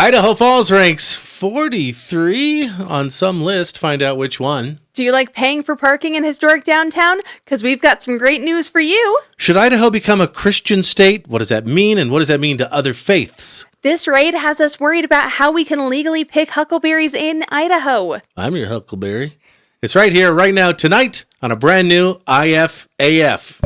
Idaho Falls ranks 43 on some list. Find out which one. Do you like paying for parking in historic downtown? Because we've got some great news for you. Should Idaho become a Christian state? What does that mean? And what does that mean to other faiths? This raid has us worried about how we can legally pick huckleberries in Idaho. I'm your huckleberry. It's right here, right now, tonight on a brand new IFAF.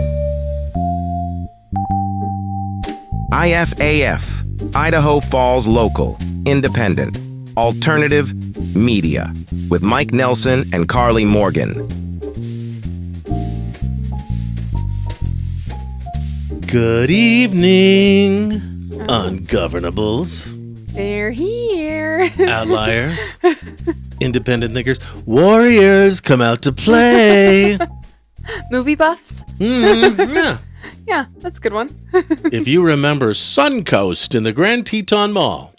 IFAF, Idaho Falls Local, Independent, Alternative Media, with Mike Nelson and Karley Morgan. Good evening, ungovernables. They're here. Outliers. Independent thinkers. Warriors come out to play. Movie buffs? Yeah. Yeah, that's a good one. If you remember Suncoast in the Grand Teton Mall,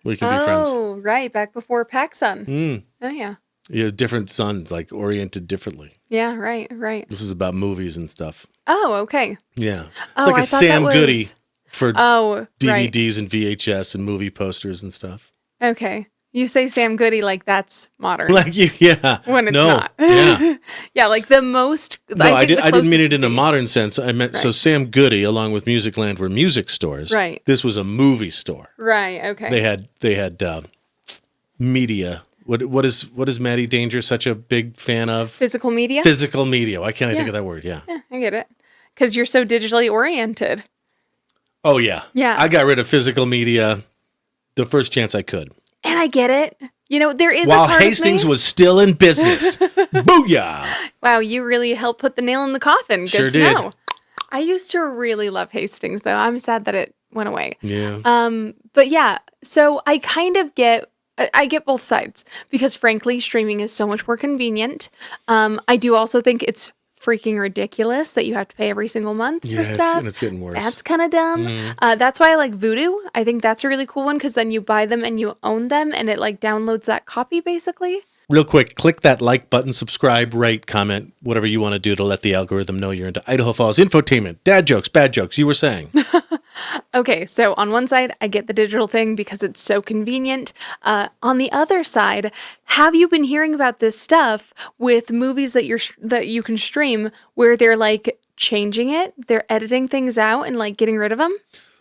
we can be friends. Oh, right. Back before PacSun. Oh, yeah. Yeah, different suns, like oriented differently. Yeah, right. This is about movies and stuff. Oh, okay. Yeah. It's like I a thought Sam that was... Goody for right. DVDs and VHS and movie posters and stuff. Okay. You say Sam Goody like that's modern. Like you, yeah. When it's not. Yeah. Yeah, like the most. No, I didn't mean it in a modern sense. I meant so Sam Goody, along with Musicland, were music stores. Right. This was a movie store. Right. Okay. They had media. What is Maddie Danger such a big fan of? Physical media. Physical media. Why can't I think of that word? Yeah. Yeah, I get it. Because you're so digitally oriented. Oh yeah. Yeah. I got rid of physical media the first chance I could. And I get it. You know, there is while a part Hastings of me... was still in business. Booyah! Wow, you really helped put the nail in the coffin. Good Sure to did. know. I used to really love Hastings, though. I'm sad that it went away. Yeah. But yeah, so I kind of get both sides because frankly, streaming is so much more convenient. I do also think it's freaking ridiculous that you have to pay every single month for stuff. And it's getting worse. That's kind of dumb. That's why I like Voodoo. I think that's a really cool one because then you buy them and you own them and it like downloads that copy basically. Real quick, click that like button, subscribe, rate, comment, whatever you want to do to let the algorithm know you're into Idaho Falls infotainment, dad jokes, bad jokes, you were saying. Okay, so on one side, I get the digital thing because it's so convenient. On the other side, have you been hearing about this stuff with movies that you can stream where they're like changing it, they're editing things out and like getting rid of them?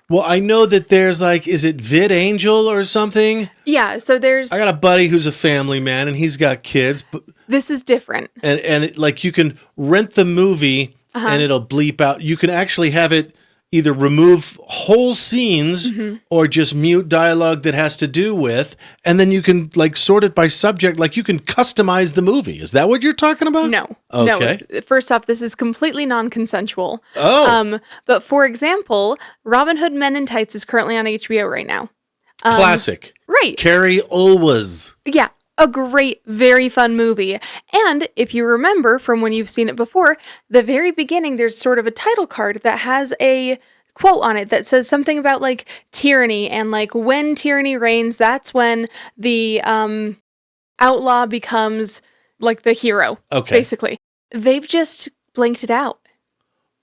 Well, I know that there's like, is it VidAngel or something? Yeah, so there's... I got a buddy who's a family man and he's got kids. But, this is different. And it, like you can rent the movie and it'll bleep out. You can actually have it either remove whole scenes or just mute dialogue that has to do with, and then you can like sort it by subject, like you can customize the movie. Is that what you're talking about? No. Okay. No. First off, this is completely non-consensual. Oh. But for example, Robin Hood Men in Tights is currently on HBO right now. Classic. Right. Carrie Ulwaz. Yeah. A great, very fun movie. And if you remember from when you've seen it before, the very beginning, there's sort of a title card that has a quote on it that says something about like tyranny and like when tyranny reigns, that's when the outlaw becomes like the hero. Okay. Basically. They've just blanked it out.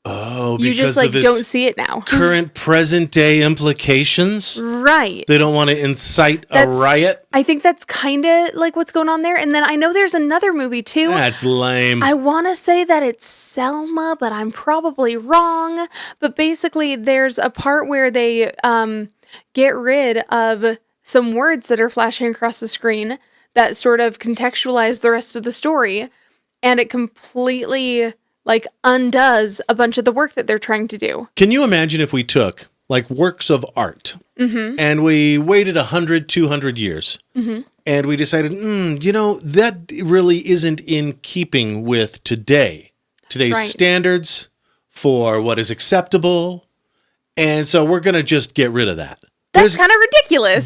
Oh, because you just like don't see it now. Current present day implications? Right. They don't want to incite a riot? I think that's kind of like what's going on there. And then I know there's another movie too. That's lame. I want to say that it's Selma, but I'm probably wrong. But basically there's a part where they get rid of some words that are flashing across the screen that sort of contextualize the rest of the story. And it completely... like undoes a bunch of the work that they're trying to do. Can you imagine if we took like works of art and we waited 100, 200 years and we decided, that really isn't in keeping with today's standards for what is acceptable. And so we're going to just get rid of that. That's kind of ridiculous.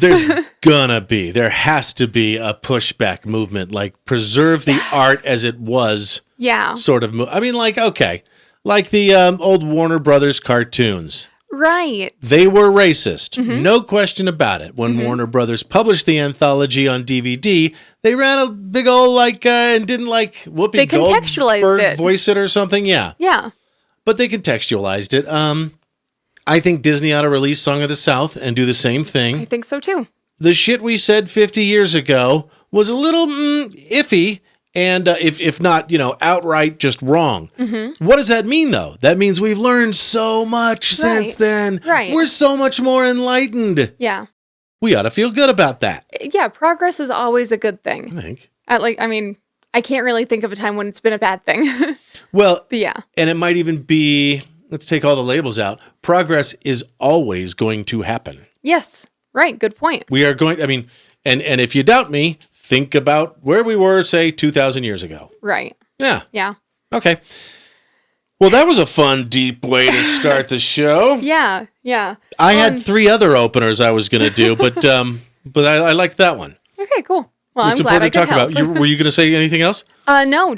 There has to be a pushback movement, like preserve the art as it was. Yeah. Sort of. I mean, like the old Warner Brothers cartoons. Right. They were racist. No question about it. When Warner Brothers published the anthology on DVD, they ran a big old and didn't like Whoopi Goldberg voice it or something. Yeah. Yeah. But they contextualized it. I think Disney ought to release Song of the South and do the same thing. I think so too. the shit we said 50 years ago was a little iffy and if not, outright just wrong. Mm-hmm. What does that mean, though? That means we've learned so much since then. Right. We're so much more enlightened. Yeah. We ought to feel good about that. Yeah, progress is always a good thing. I think. I can't really think of a time when it's been a bad thing. Well, but yeah. And it might even be, let's take all the labels out. Progress is always going to happen. Yes. Right. Good point. We are going, and if you doubt me, think about where we were, say, 2,000 years ago. Right. Yeah. Yeah. Okay. Well, that was a fun, deep way to start the show. Yeah. Yeah. I had 3 other openers I was going to do, but I liked that one. Okay, cool. Well, It's I'm glad I important to could talk help. about. Were you going to say anything else? No,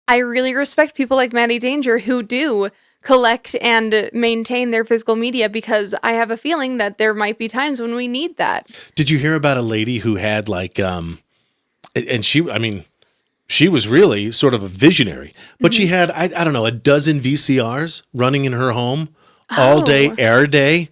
I really respect people like Maddie Danger who do collect and maintain their physical media because I have a feeling that there might be times when we need that. Did you hear about a lady who had and she was really sort of a visionary, but she had, I don't know, a dozen VCRs running in her home all day, air day.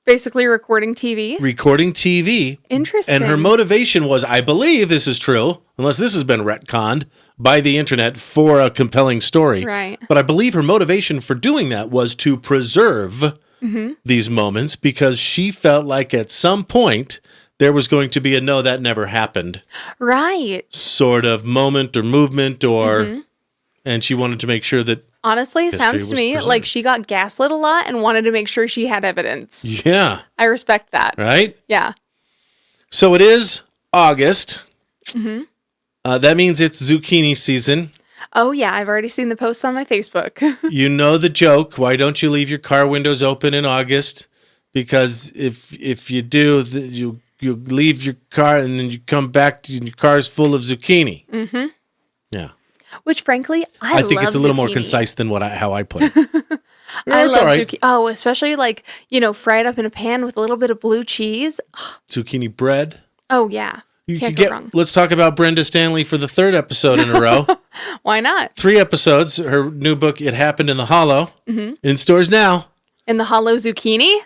Basically recording TV. Interesting. And her motivation was, I believe this is true, unless this has been retconned by the internet for a compelling story. Right. But I believe her motivation for doing that was to preserve these moments because she felt like at some point there was going to be a no, that never happened. Right. Sort of moment or movement and she wanted to make sure that honestly, sounds to me preserved. like she got gaslit a lot and wanted to make sure she had evidence. Yeah. I respect that. Right? Yeah. So it is August. That means it's zucchini season. Oh, yeah. I've already seen the posts on my Facebook. You know the joke. Why don't you leave your car windows open in August? Because if you do, you leave your car and then you come back and your car's full of zucchini. Mm-hmm. Yeah. Which, frankly, I love think it's a little more zucchini. concise than how I put it. I love zucchini. Oh, especially fried up in a pan with a little bit of blue cheese. Zucchini bread. Oh, yeah. Can't go wrong. Let's talk about Brenda Stanley for the 3rd episode in a row. Why not? 3 episodes. Her new book, It Happened in the Hollow, in stores now. In the hollow zucchini?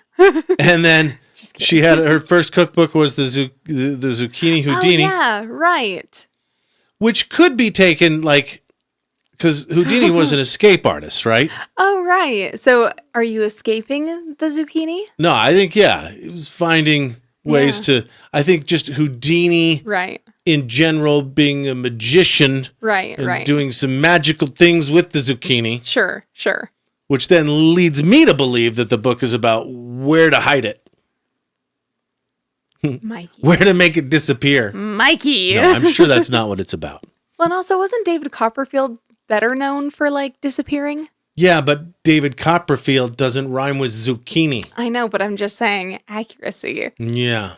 And then she had her first cookbook was the Zucchini Houdini. Oh, yeah, right. Which could be taken because Houdini was an escape artist, right? Oh, right. So are you escaping the zucchini? No, I think, it was finding ways to, I think just Houdini right. in general being a magician. Right, and doing some magical things with the zucchini. Sure. Which then leads me to believe that the book is about where to hide it. Mikey. Where to make it disappear. Mikey. No, I'm sure that's not what it's about. Well, and also, wasn't David Copperfield better known for, disappearing? Yeah, but David Copperfield doesn't rhyme with zucchini. I know, but I'm just saying accuracy. Yeah.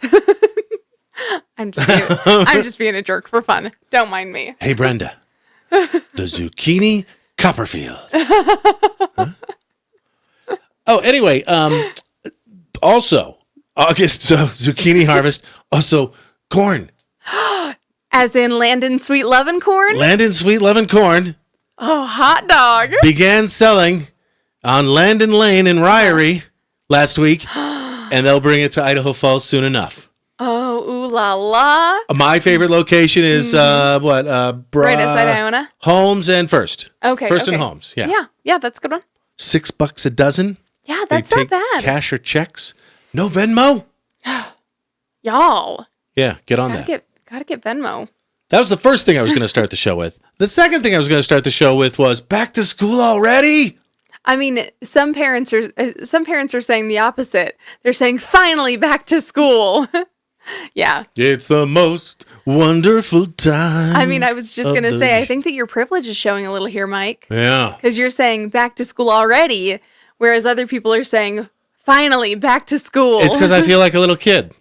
I'm just being a jerk for fun. Don't mind me. Hey, Brenda. The zucchini Copperfield. Huh? Oh, anyway, also, August, so zucchini harvest. Also, corn. As in Landon Sweet Lovin' Corn? Landon Sweet Lovin' Corn. Oh, hot dog. Began selling on Landon Lane in Ryery last week, and they'll bring it to Idaho Falls soon enough. Oh, ooh la la. My favorite location is, Right outside Iona? Holmes and First. Okay. First and Holmes, yeah. Yeah, that's a good one. $6 a dozen. Yeah, that's They not take bad. Cash or checks. No Venmo. Y'all. Yeah, get on that. Gotta get Venmo. That was the first thing I was going to start the show with. The second thing I was going to start the show with was back to school already. I mean, some parents are saying the opposite. They're saying finally back to school. Yeah. It's the most wonderful time. I mean, I was just going to say, I think that your privilege is showing a little here, Mike. Yeah. Because you're saying back to school already, whereas other people are saying finally back to school. It's because I feel like a little kid.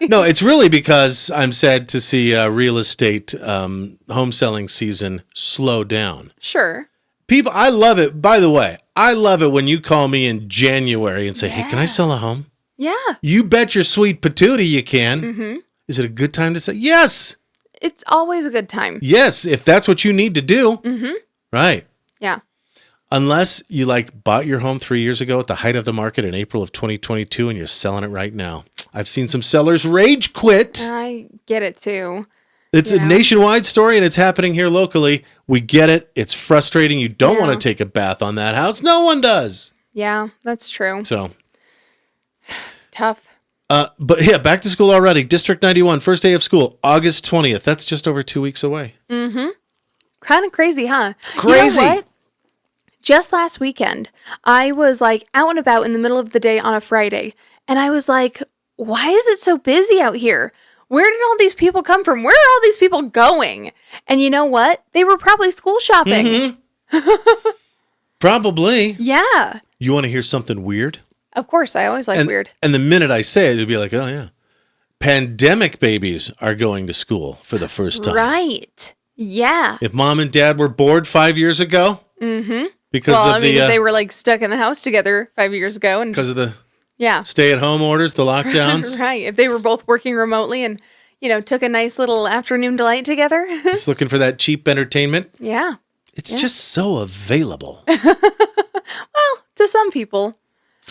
No, it's really because I'm sad to see real estate home selling season slow down. Sure. People, I love it. By the way, I love it when you call me in January and say, hey, can I sell a home? Yeah. You bet your sweet patootie you can. Mm-hmm. Is it a good time to sell? Yes. It's always a good time. Yes, if that's what you need to do. Mm-hmm. Right. Yeah. Unless you bought your home 3 years ago at the height of the market in April of 2022 and you're selling it right now. I've seen some sellers rage quit. I get it too. It's a nationwide story and it's happening here locally. We get it. It's frustrating. You don't want to take a bath on that house. No one does. Yeah, that's true. So tough. But yeah, back to school already. District 91, first day of school, August 20th. That's just over 2 weeks away. Mm-hmm. Kind of crazy, huh? Crazy. You know what? Just last weekend, I was out and about in the middle of the day on a Friday, and I was like, why is it so busy out here? Where did all these people come from? Where are all these people going? And you know what? They were probably school shopping. Mm-hmm. Probably. Yeah. You want to hear something weird? Of course. I always like weird. And the minute I say it, it'll be like, oh, yeah. Pandemic babies are going to school for the first time. Right. Yeah. If mom and dad were bored 5 years ago. Mm-hmm. Because if they were stuck in the house together 5 years ago. And because of the yeah stay-at-home orders, the lockdowns. Right. If they were both working remotely and, took a nice little afternoon delight together. Just looking for that cheap entertainment. Yeah. It's just so available. Well, to some people.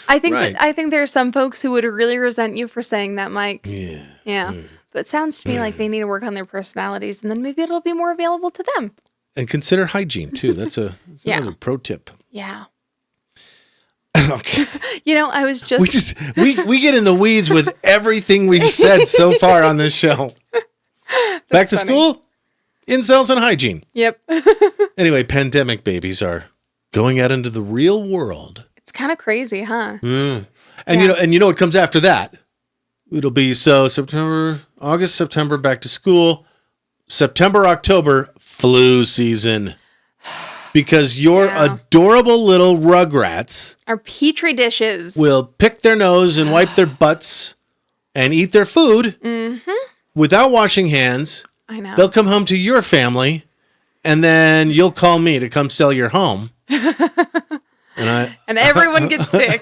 I think right. I think there are some folks who would really resent you for saying that, Mike. Yeah. Yeah. But it sounds to me like they need to work on their personalities and then maybe it'll be more available to them. And consider hygiene too. That's another pro tip. Yeah. Okay. I was just we get in the weeds with everything we've said so far on this show. Back to school, incels and hygiene. Yep. Anyway, pandemic babies are going out into the real world. It's kind of crazy, huh? And you know what comes after that? It'll be August, September, back to school. September, October, flu season. Because your adorable little rugrats are petri dishes. Will pick their nose and wipe their butts and eat their food without washing hands. I know. They'll come home to your family, and then you'll call me to come sell your home. And everyone gets sick.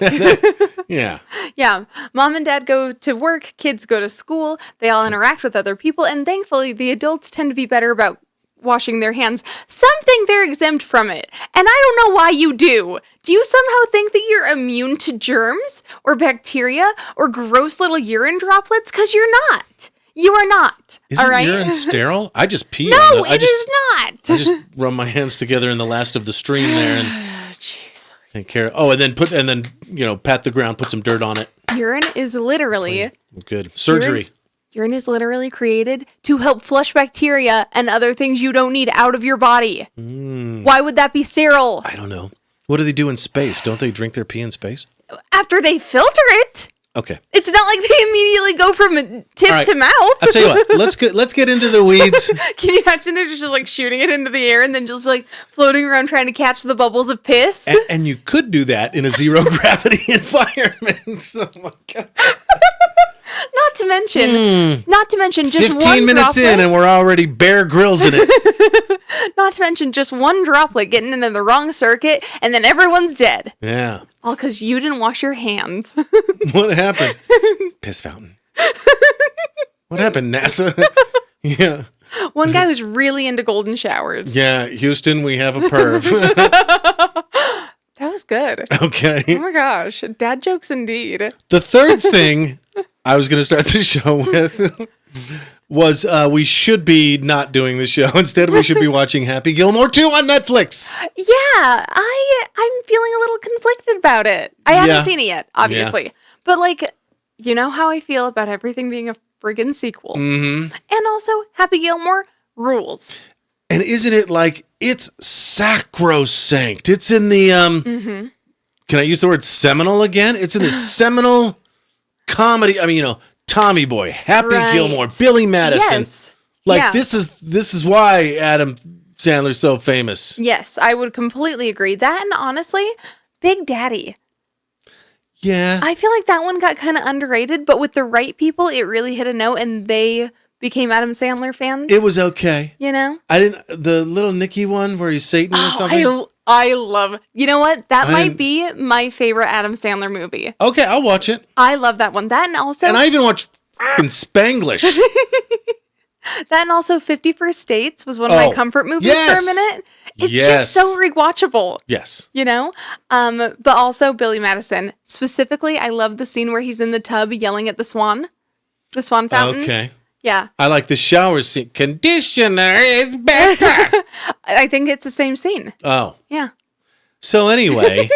Yeah. Yeah. Mom and dad go to work. Kids go to school. They all interact with other people. And thankfully, the adults tend to be better about washing their hands. Some think they're exempt from it. And I don't know why you do. Do you somehow think that you're immune to germs or bacteria or gross little urine droplets? Because you're not. You are not. Isn't all right? urine sterile? I just pee no, on it is not. I just rub my hands together in the last of the stream there and jeez. Take care. Oh, and then pat the ground, put some dirt on it. Urine is literally good. Surgery. Urine is literally created to help flush bacteria and other things you don't need out of your body. Why would that be sterile? I don't know. What do they do in space? Don't they drink their pee in space? After they filter it. Okay. It's not like they immediately go from tip to mouth. I'll tell you what. Let's get into the weeds. Can you imagine they're just shooting it into the air and then just floating around trying to catch the bubbles of piss? And you could do that in a zero gravity environment. Oh my God. Not to mention just 15 minutes in and we're already Bear Grylls in it. Not to mention just one droplet getting into the wrong circuit and then everyone's dead. Yeah. All because you didn't wash your hands. What happened? Piss fountain. What happened, NASA? Yeah. One guy was really into golden showers. Yeah, Houston, we have a perv. That was good. Okay. Oh my gosh. Dad jokes indeed. The third thing I was going to start the show with was we should be not doing the show. Instead, we should be watching Happy Gilmore 2 on Netflix. Yeah, I'm feeling a little conflicted about it. I haven't seen it yet, obviously. Yeah. But you know how I feel about everything being a friggin' sequel. Mm-hmm. And also, Happy Gilmore rules. And isn't it it's sacrosanct? It's in the, can I use the word seminal again? It's in the seminal comedy. I mean, Tommy Boy, Happy Gilmore, Billy Madison. Yes. This is why Adam Sandler's so famous. Yes, I would completely agree. That and honestly, Big Daddy. Yeah. I feel like that one got kind of underrated, but with the right people, it really hit a note and they became Adam Sandler fans. It was okay. The little Nicky one where he's Satan or something. I love, you know what? That might be my favorite Adam Sandler movie. Okay, I'll watch it. I love that one. That and also. And I even watched Spanglish. That and also 51st States was one of my comfort movies for a minute. It's just so rewatchable. Yes. You know? But also Billy Madison. Specifically, I love the scene where he's in the tub yelling at the swan fountain. Okay. Yeah. I like the shower scene. Conditioner is better. I think it's the same scene. Oh. Yeah. So anyway,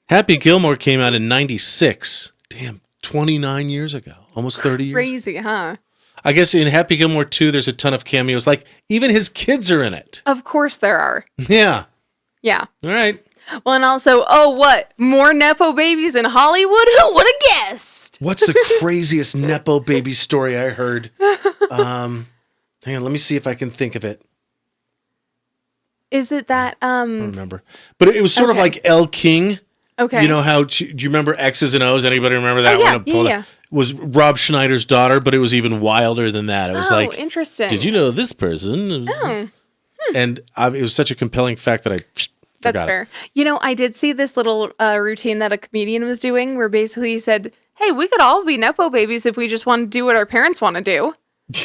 Happy Gilmore came out in 96. Damn, 29 years ago. Almost 30 years. Crazy, huh? I guess in Happy Gilmore 2, there's a ton of cameos. Like, even his kids are in it. Of course there are. Yeah. Yeah. All right. Well, and also, more Nepo babies in Hollywood? Who would have guessed? What's the craziest Nepo baby story I heard? Hang on, let me see if I can think of it. Is it that, I don't remember. But it was sort of like Elle King. Okay. You know how, do you remember X's and O's? Anybody remember that yeah, one? yeah. It was Rob Schneider's daughter, but it was even wilder than that. It was like, interesting. Did you know this person? Oh. And it was such a compelling fact that I That's forgot fair. it. You know, I did see this little routine that a comedian was doing where basically he said, hey, we could all be Nepo babies if we just want to do what our parents want to do.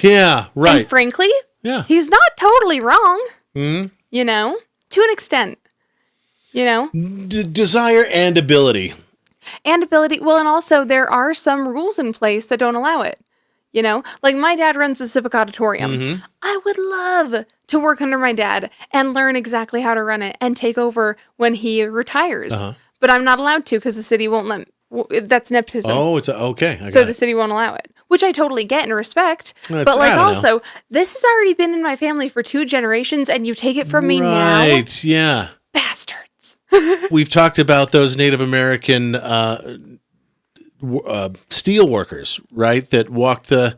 Yeah, right. And frankly, Yeah. he's not totally wrong. Mm-hmm. You know, to an extent. You know? Desire and ability. And ability. Well, and also there are some rules in place that don't allow it. You know, like my dad runs a civic auditorium. Mm-hmm. I would love to work under my dad and learn exactly how to run it and take over when he retires. But I'm not allowed to because the city won't let me. That's nepotism. Oh, it's okay. So the city won't allow it, which I totally get and respect. Well, but like I don't know. also, this has already been in my family for 2 generations and you take it from me now? Right, yeah. Bastards. We've talked about those Native American steel workers, right? That walked the.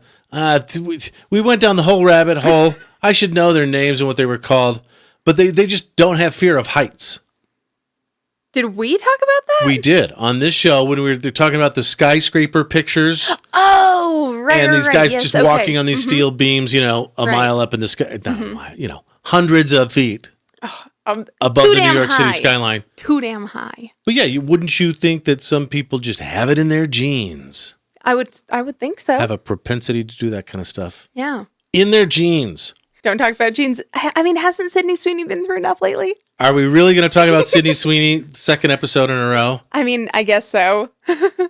We went down the whole rabbit hole. I should know their names and what they were called, but they just don't have fear of heights. Did we talk about that? We did on this show when we were talking about the skyscraper pictures. Oh, right. And these guys yes, just okay. walking on these steel beams, a mile up in the sky, not a mile, hundreds of feet above the New York City skyline. Too damn high. But yeah, wouldn't you think that some people just have it in their genes? I would think so. Have a propensity to do that kind of stuff. Yeah. In their genes. Don't talk about genes. I mean, hasn't Sydney Sweeney been through enough lately? Are we really going to talk about Sydney Sweeney, second episode in a row? I mean, I guess so.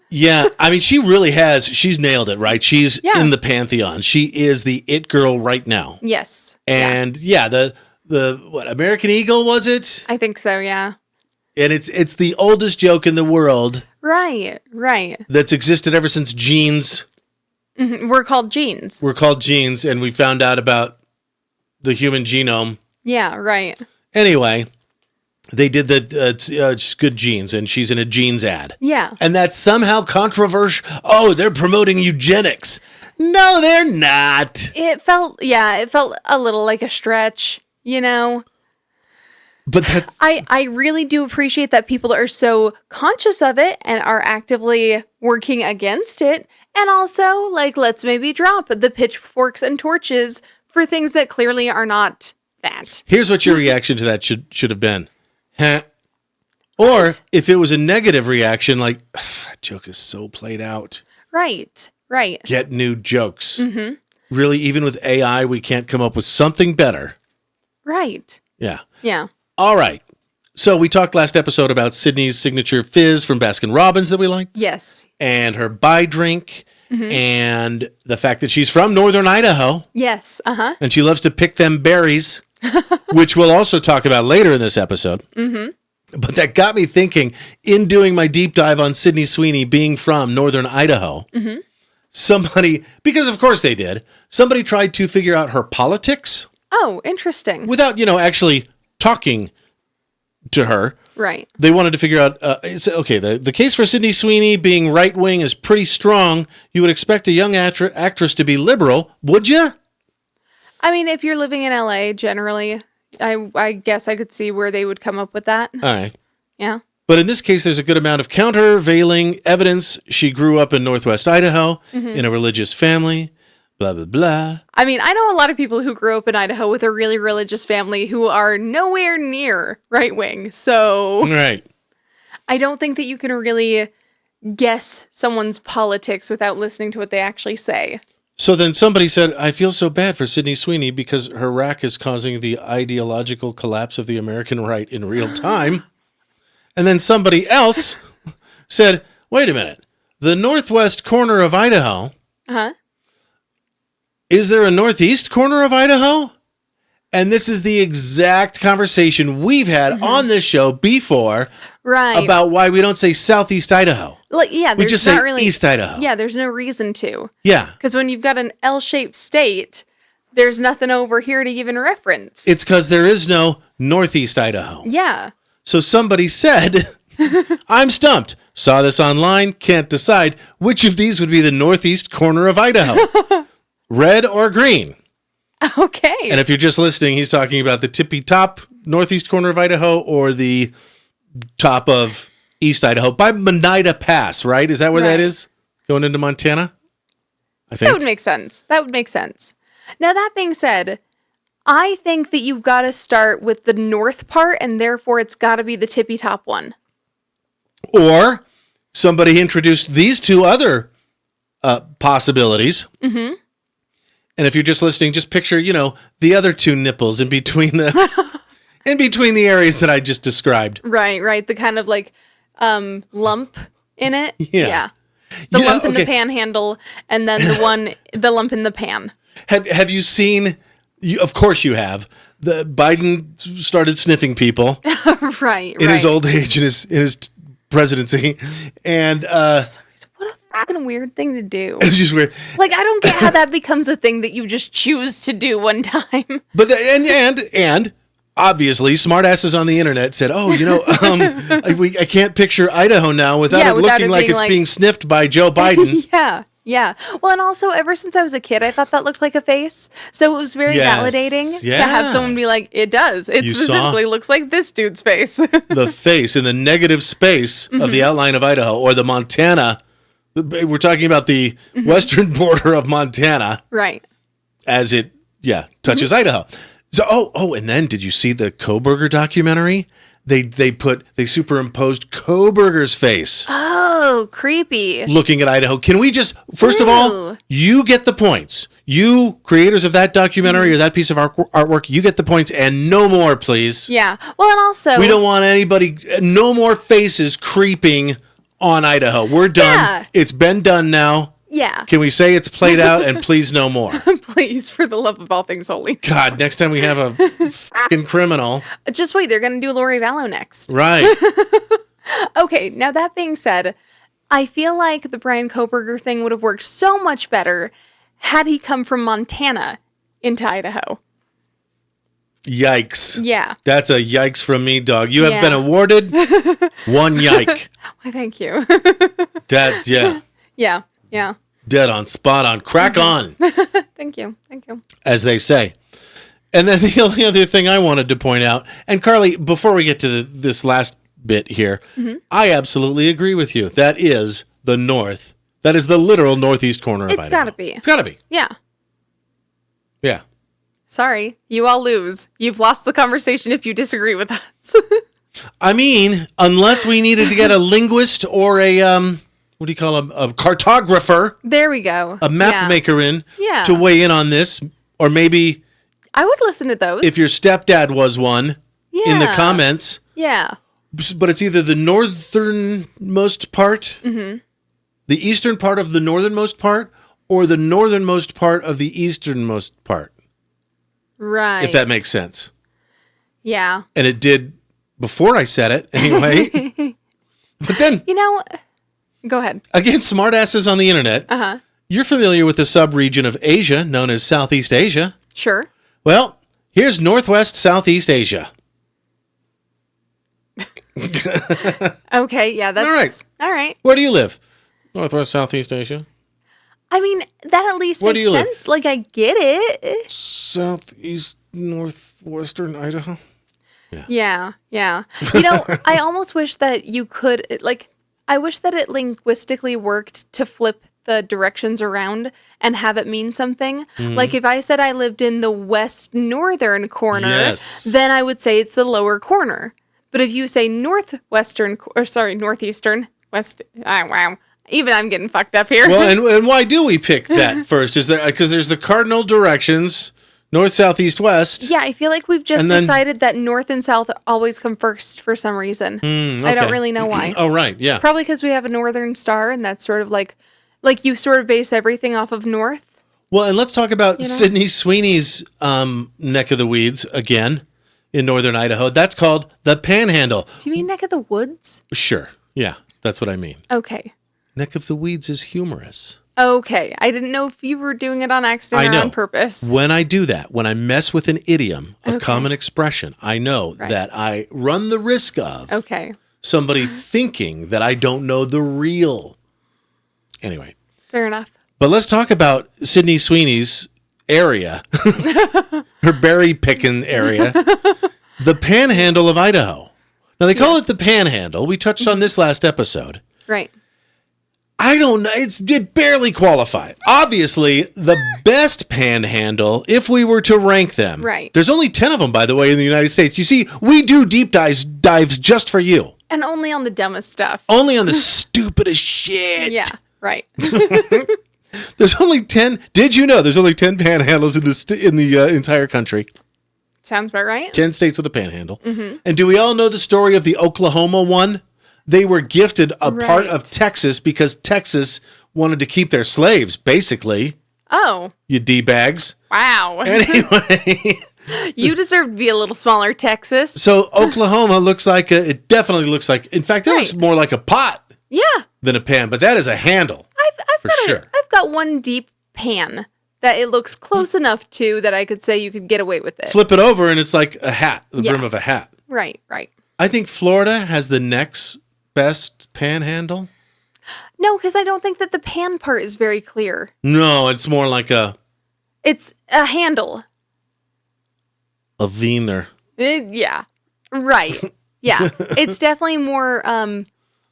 Yeah. I mean, she really has. She's nailed it, right? She's in the pantheon. She is the it girl right now. Yes. And the what, American Eagle, was it? I think so, yeah. And it's the oldest joke in the world. Right. That's existed ever since genes. Mm-hmm. We're called genes. We're called genes, and we found out about the human genome. Yeah, right. Anyway, they did just good genes, and she's in a jeans ad. Yeah. And that's somehow controversial. Oh, they're promoting eugenics. No, they're not. It felt a little like a stretch, But I really do appreciate that people are so conscious of it and are actively working against it. And also, let's maybe drop the pitchforks and torches for things that clearly are not that. Here's what your reaction to that should have been. Huh? Or if it was a negative reaction, like, that joke is so played out. Right. Get new jokes. Mm-hmm. Really, even with AI, we can't come up with something better. Right. Yeah. Yeah. All right. So we talked last episode about Sydney's signature fizz from Baskin-Robbins that we liked. Yes. And her buy drink. Mm-hmm. And the fact that she's from Northern Idaho. Yes. Uh-huh. And she loves to pick them berries, which we'll also talk about later in this episode. Mm-hmm. But that got me thinking, in doing my deep dive on Sydney Sweeney being from Northern Idaho, mm-hmm. somebody, because of course they did, somebody tried to figure out her politics. Oh, interesting. Without, actually talking to her. Right. They wanted to figure out, the case for Sydney Sweeney being right-wing is pretty strong. You would expect a young actress to be liberal, would you? I mean, if you're living in LA, generally, I guess I could see where they would come up with that. All right. Yeah. But in this case, there's a good amount of countervailing evidence. She grew up in Northwest Idaho in a religious family, blah, blah, blah. I mean, I know a lot of people who grew up in Idaho with a really religious family who are nowhere near right-wing. So right. I don't think that you can really guess someone's politics without listening to what they actually say. So then somebody said, I feel so bad for Sydney Sweeney because her rack is causing the ideological collapse of the American right in real time. And then somebody else said, wait a minute, the northwest corner of Idaho, is there a northeast corner of Idaho? And this is the exact conversation we've had on this show before about why we don't say Southeast Idaho. Like, yeah, we just say East Idaho. Yeah, there's no reason to. Yeah. Because when you've got an L-shaped state, there's nothing over here to even reference. It's because there is no Northeast Idaho. Yeah. So somebody said, I'm stumped. Saw this online, can't decide which of these would be the northeast corner of Idaho. Red or green? Okay. And if you're just listening, he's talking about the tippy top northeast corner of Idaho or the top of East Idaho by Monida Pass, right? Is that where that is? Going into Montana? I think. That would make sense. That would make sense. Now, that being said, I think that you've got to start with the north part, and therefore it's got to be the tippy top one. Or somebody introduced these two other possibilities. Mm-hmm. And if you're just listening, just picture, the other two nipples in between the areas that I just described. Right. The kind of like lump in it. Yeah. The lump in the panhandle, and then the lump in the pan. Have you seen? Of course you have. The Biden started sniffing people. Right. In his old age, in his presidency, and what a fucking weird thing to do. It's just weird. Like, I don't get how that becomes a thing that you just choose to do one time. But and obviously, smartasses on the internet said, "Oh, I can't picture Idaho now without it looking like it's being sniffed by Joe Biden." Yeah. Well, and also, ever since I was a kid, I thought that looked like a face. So it was very validating to have someone be like, "It does. It specifically looks like this dude's face." The face in the negative space of the outline of Idaho, or the Montana. We're talking about the western border of Montana, right? As it touches Idaho. So and then did you see the Kohberger documentary? They superimposed Kohberger's face. Oh, creepy. Looking at Idaho. Can we just first of all, you get the points. You creators of that documentary or that piece of artwork, you get the points and no more, please. Yeah. Well, and also we don't want anybody, no more faces creeping on Idaho. We're done. Yeah. It's been done now. Yeah. Can we say it's played out and please no more? Please, for the love of all things holy. God, next time we have a fucking criminal. Just wait, they're going to do Lori Vallow next. Right. Okay, now that being said, I feel like the Brian Kohberger thing would have worked so much better had he come from Montana into Idaho. Yikes. Yeah. That's a yikes from me, dog. You have been awarded one yike. Why, thank you. That's, Yeah. Dead on, spot on, crack on. Thank you. As they say. And then the only other thing I wanted to point out, and Karley, before we get to this last bit here, I absolutely agree with you. That is the north. That is the literal northeast corner of Idaho. It's got to be. It's got to be. Yeah. Yeah. Sorry, you all lose. You've lost the conversation if you disagree with us. I mean, unless we needed to get a linguist or a, what do you call a cartographer? There we go. A map maker in to weigh in on this. Or maybe... I would listen to those. If your stepdad was one in the comments. Yeah. But it's either the northernmost part, the eastern part of the northernmost part, or the northernmost part of the easternmost part. Right. If that makes sense. Yeah. And it did before I said it, anyway. But then... Go ahead. Again, smartasses on the internet. Uh-huh. You're familiar with the sub-region of Asia known as Southeast Asia. Sure. Well, here's Northwest Southeast Asia. Okay, yeah, that's... All right. Where do you live? Northwest Southeast Asia. I mean, that at least makes sense. Like, I get it. Southeast, northwestern Idaho. Yeah. I almost wish that you could, I wish that it linguistically worked to flip the directions around and have it mean something. Like if I said I lived in the west northern corner, then I would say it's the lower corner. But if you say northeastern, Even I'm getting fucked up here. Well, and why do we pick that first? Is that because there's the cardinal directions, north, south, east, west? Yeah, I feel like we've just decided that north and south always come first for some reason. Okay. I don't really know why. Oh, right, yeah. Probably because we have a northern star, and that's sort of like you sort of base everything off of north. Well, and let's talk about Sydney Sweeney's neck of the weeds again in northern Idaho. That's called the Panhandle. Do you mean neck of the woods? Sure, yeah, that's what I mean. Okay. Neck of the weeds is humorous. Okay. I didn't know if you were doing it on accident or on purpose. When I do that, when I mess with an idiom, a common expression, I know that I run the risk of somebody thinking that I don't know the real. Anyway. Fair enough. But let's talk about Sydney Sweeney's area, her berry picking area, the Panhandle of Idaho. Now, they call it the Panhandle. We touched on this last episode. Right. I don't know. It barely qualified. Obviously, the best panhandle, if we were to rank them. Right. There's only 10 of them, by the way, in the United States. You see, we do deep dives just for you. And only on the dumbest stuff. Only on the stupidest shit. Yeah, right. There's only 10. Did you know there's only 10 panhandles in the entire country? Sounds about right. 10 states with a panhandle. Mm-hmm. And do we all know the story of the Oklahoma one? They were gifted a part of Texas because Texas wanted to keep their slaves, basically. Oh. You D-bags. Wow. Anyway. You deserve to be a little smaller, Texas. So Oklahoma looks like it definitely looks like, in fact, it looks more like a pot than a pan, but that is a handle. I've got one deep pan that it looks close enough to that I could say you could get away with it. Flip it over and it's like a hat, the brim of a hat. Right, right. I think Florida has the next best panhandle. No, because I don't think that the pan part is very clear. No, it's more like it's a handle. A wiener. Yeah. Right. Yeah. It's definitely more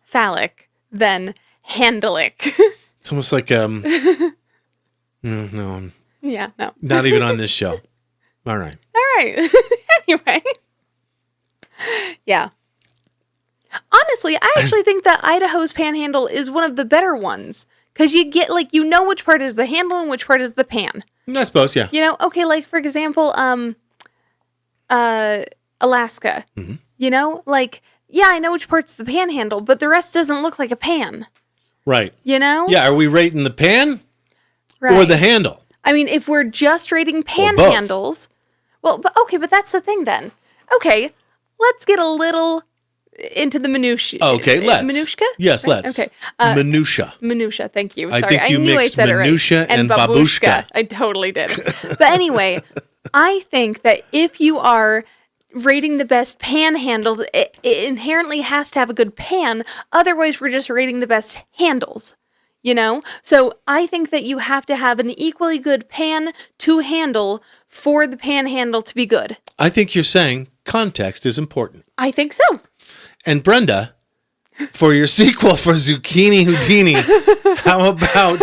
phallic than handlic. It's almost like no, yeah, no. Not even on this show. All right. Anyway. Yeah. Honestly, I actually think that Idaho's panhandle is one of the better ones. Because you get, you know which part is the handle and which part is the pan. I suppose, yeah. You know, okay, for example, Alaska. Mm-hmm. You know, I know which part's the panhandle, but the rest doesn't look like a pan. Right. You know? Yeah, are we rating the pan or the handle? I mean, if we're just rating panhandles, but that's the thing then. Okay, let's get a little into the minutiae. Okay, let's. Minutia? Yes, right? Let's. Okay. Minutia. Minutia, thank you. Sorry, I knew I said minutia it right. And babushka. I totally did. But anyway, I think that if you are rating the best panhandles, it inherently has to have a good pan. Otherwise, we're just rating the best handles. You know? So I think that you have to have an equally good pan to handle for the panhandle to be good. I think you're saying context is important. I think so. And Brenda, for your sequel for Zucchini Houdini, how about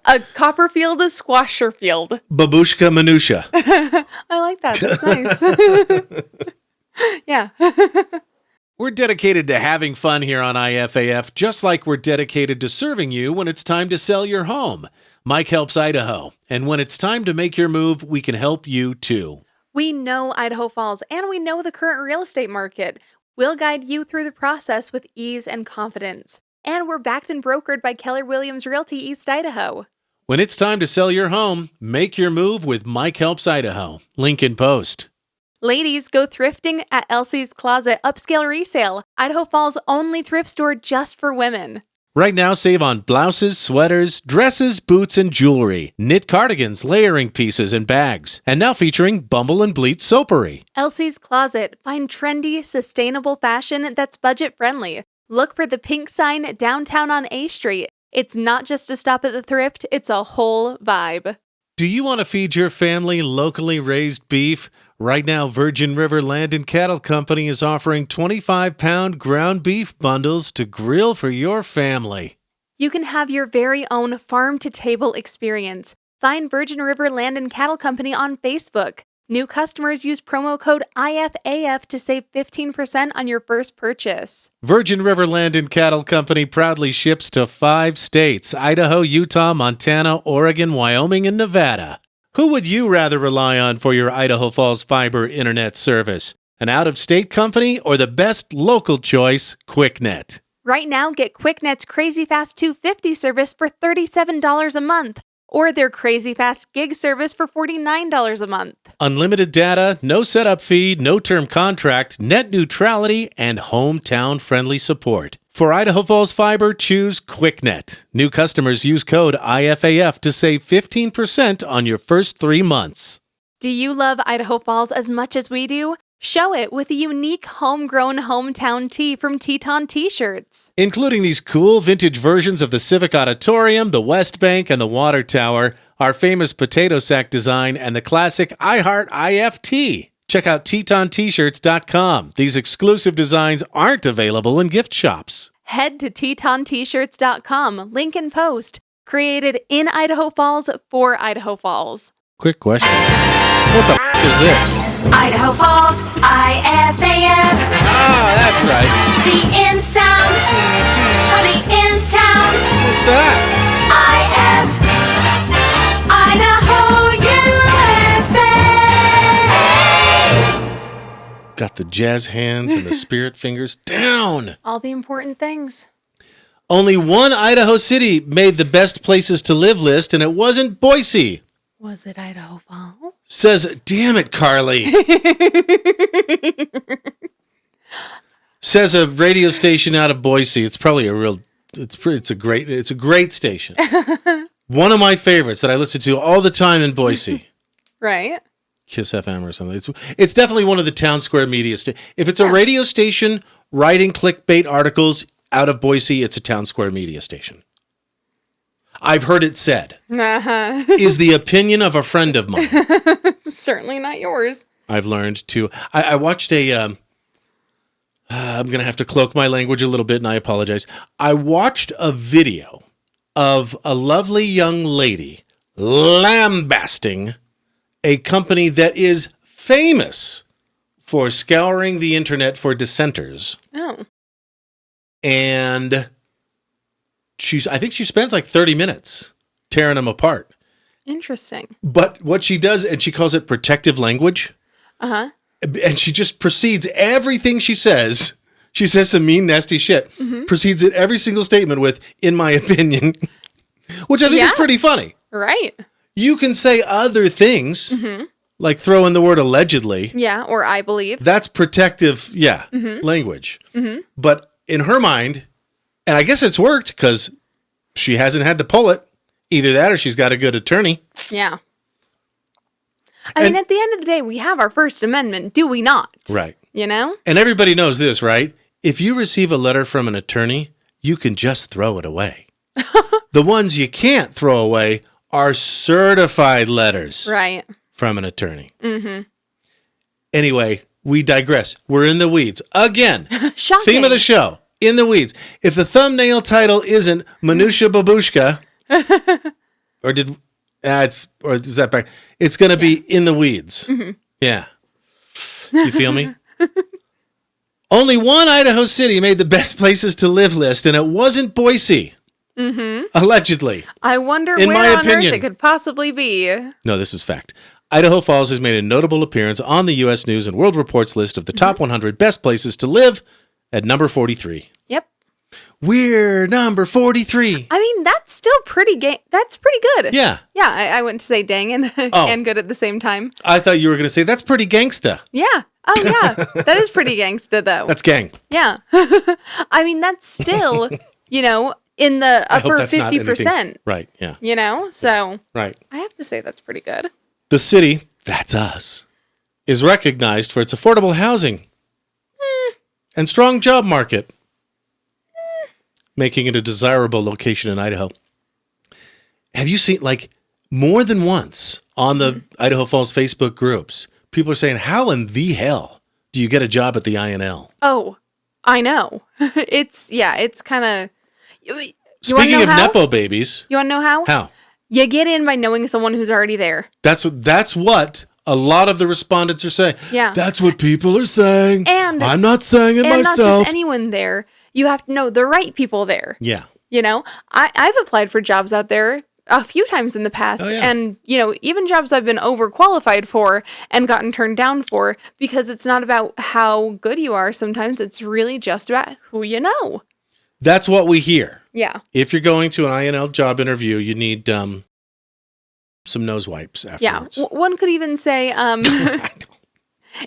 a Copperfield, a Squasherfield? Babushka Minutia. I like that. That's nice. Yeah. We're dedicated to having fun here on IFAF, just like we're dedicated to serving you when it's time to sell your home. Mike helps Idaho, and when it's time to make your move, we can help you too. We know Idaho Falls, and we know the current real estate market. We'll guide you through the process with ease and confidence. And we're backed and brokered by Keller Williams Realty East Idaho. When it's time to sell your home, make your move with Mike Helps Idaho. Link in post. Ladies, go thrifting at Elsie's Closet Upscale Resale, Idaho Falls' only thrift store just for women. Right now, save on blouses, sweaters, dresses, boots, and jewelry, knit cardigans, layering pieces, and bags. And now featuring Bumble and Bleat soapery. Elsie's Closet. Find trendy, sustainable fashion that's budget-friendly. Look for the pink sign downtown on A Street. It's not just a stop at the thrift, it's a whole vibe. Do you want to feed your family locally raised beef? Right now, Virgin River Land and Cattle Company is offering 25-pound ground beef bundles to grill for your family. You can have your very own farm-to-table experience. Find Virgin River Land and Cattle Company on Facebook. New customers use promo code IFAF to save 15% on your first purchase. Virgin River Land and Cattle Company proudly ships to 5 states: Idaho, Utah, Montana, Oregon, Wyoming, and Nevada. Who would you rather rely on for your Idaho Falls fiber internet service? An out-of-state company or the best local choice, QuickNet? Right now, get QuickNet's Crazy Fast 250 service for $37 a month, or their Crazy Fast Gig service for $49 a month. Unlimited data, no setup fee, no term contract, net neutrality, and hometown-friendly support. For Idaho Falls Fiber, choose QuickNet. New customers use code IFAF to save 15% on your first 3 months. Do you love Idaho Falls as much as we do? Show it with a unique homegrown hometown tee from Teton T-shirts. Including these cool vintage versions of the Civic Auditorium, the West Bank, and the Water Tower, our famous potato sack design, and the classic I Heart IFT. Check out TetonT-shirts.com. These exclusive designs aren't available in gift shops. Head to TetonT-shirts.com, link in post. Created in Idaho Falls for Idaho Falls. Quick question. What the is this? Idaho Falls, IFAF. Ah, that's right. The in sound, honey in town. What's that? IF, Idaho, USA. Got the jazz hands and the spirit fingers down. All the important things. Only one Idaho city made the best places to live list, and it wasn't Boise. Was it Idaho Falls? Says, damn it, Karley. Says a radio station out of Boise. It's probably it's a great station. One of my favorites that I listen to all the time in Boise. Right. Kiss FM or something. It's definitely one of the town square media if it's a radio station writing clickbait articles out of Boise, it's a town square media station. I've heard it said. Is the opinion of a friend of mine. Certainly not yours. I've learned to. I watched I'm going to have to cloak my language a little bit, and I apologize. I watched a video of a lovely young lady lambasting a company that is famous for scouring the internet for dissenters. Oh. And I think she spends like 30 minutes tearing them apart. Interesting. But what she does, and she calls it protective language. Uh-huh. And she just proceeds everything she says some mean, nasty shit. Mm-hmm. Proceeds it every single statement with, in my opinion, which I think is pretty funny. Right. You can say other things, like throw in the word allegedly. Yeah, or I believe. That's protective, language. Mm-hmm. But in her mind, and I guess it's worked because she hasn't had to pull it. Either that or she's got a good attorney. Yeah. I mean, at the end of the day, we have our First Amendment, do we not? Right. You know? And everybody knows this, right? If you receive a letter from an attorney, you can just throw it away. The ones you can't throw away are certified letters. Right. From an attorney. Mm-hmm. Anyway, we digress. We're in the weeds. Again. Shocking. Theme of the show. In the weeds. If the thumbnail title isn't Minutia Babushka, or is that back? It's going to be In the Weeds. Mm-hmm. Yeah. You feel me? Only one Idaho city made the best places to live list, and it wasn't Boise. Mm-hmm. Allegedly. I wonder in where my on opinion, earth it could possibly be. No, this is fact. Idaho Falls has made a notable appearance on the U.S. News and World Report's list of the top 100 best places to live at number 43. Yep. We're number 43. I mean, that's still pretty that's pretty good. Yeah. Yeah, I went to say dang and good at the same time. I thought you were going to say, that's pretty gangsta. Yeah. Oh, yeah. That is pretty gangsta, though. That's gang. Yeah. I mean, that's still, in the upper 50%. Right, yeah. So right. I have to say that's pretty good. The city, that's us, is recognized for its affordable housing and strong job market, making it a desirable location in Idaho. Have you seen, more than once on the Idaho Falls Facebook groups, people are saying, how in the hell do you get a job at the INL? Oh, I know. It's kind of... Speaking of Nepo babies... You want to know how? How? You get in by knowing someone who's already there. That's what A lot of the respondents are saying, Yeah. that's what people are saying. And I'm not saying it and myself. not just anyone there. You have to know the right people there. Yeah. You know, I've applied for jobs out there a few times in the past. Oh, yeah. And, you know, even jobs I've been overqualified for and gotten turned down for, because it's not about how good you are. Sometimes it's really just about who you know. That's what we hear. Yeah. If you're going to an INL job interview, you need some nose wipes Yeah. afterwards. One could even say,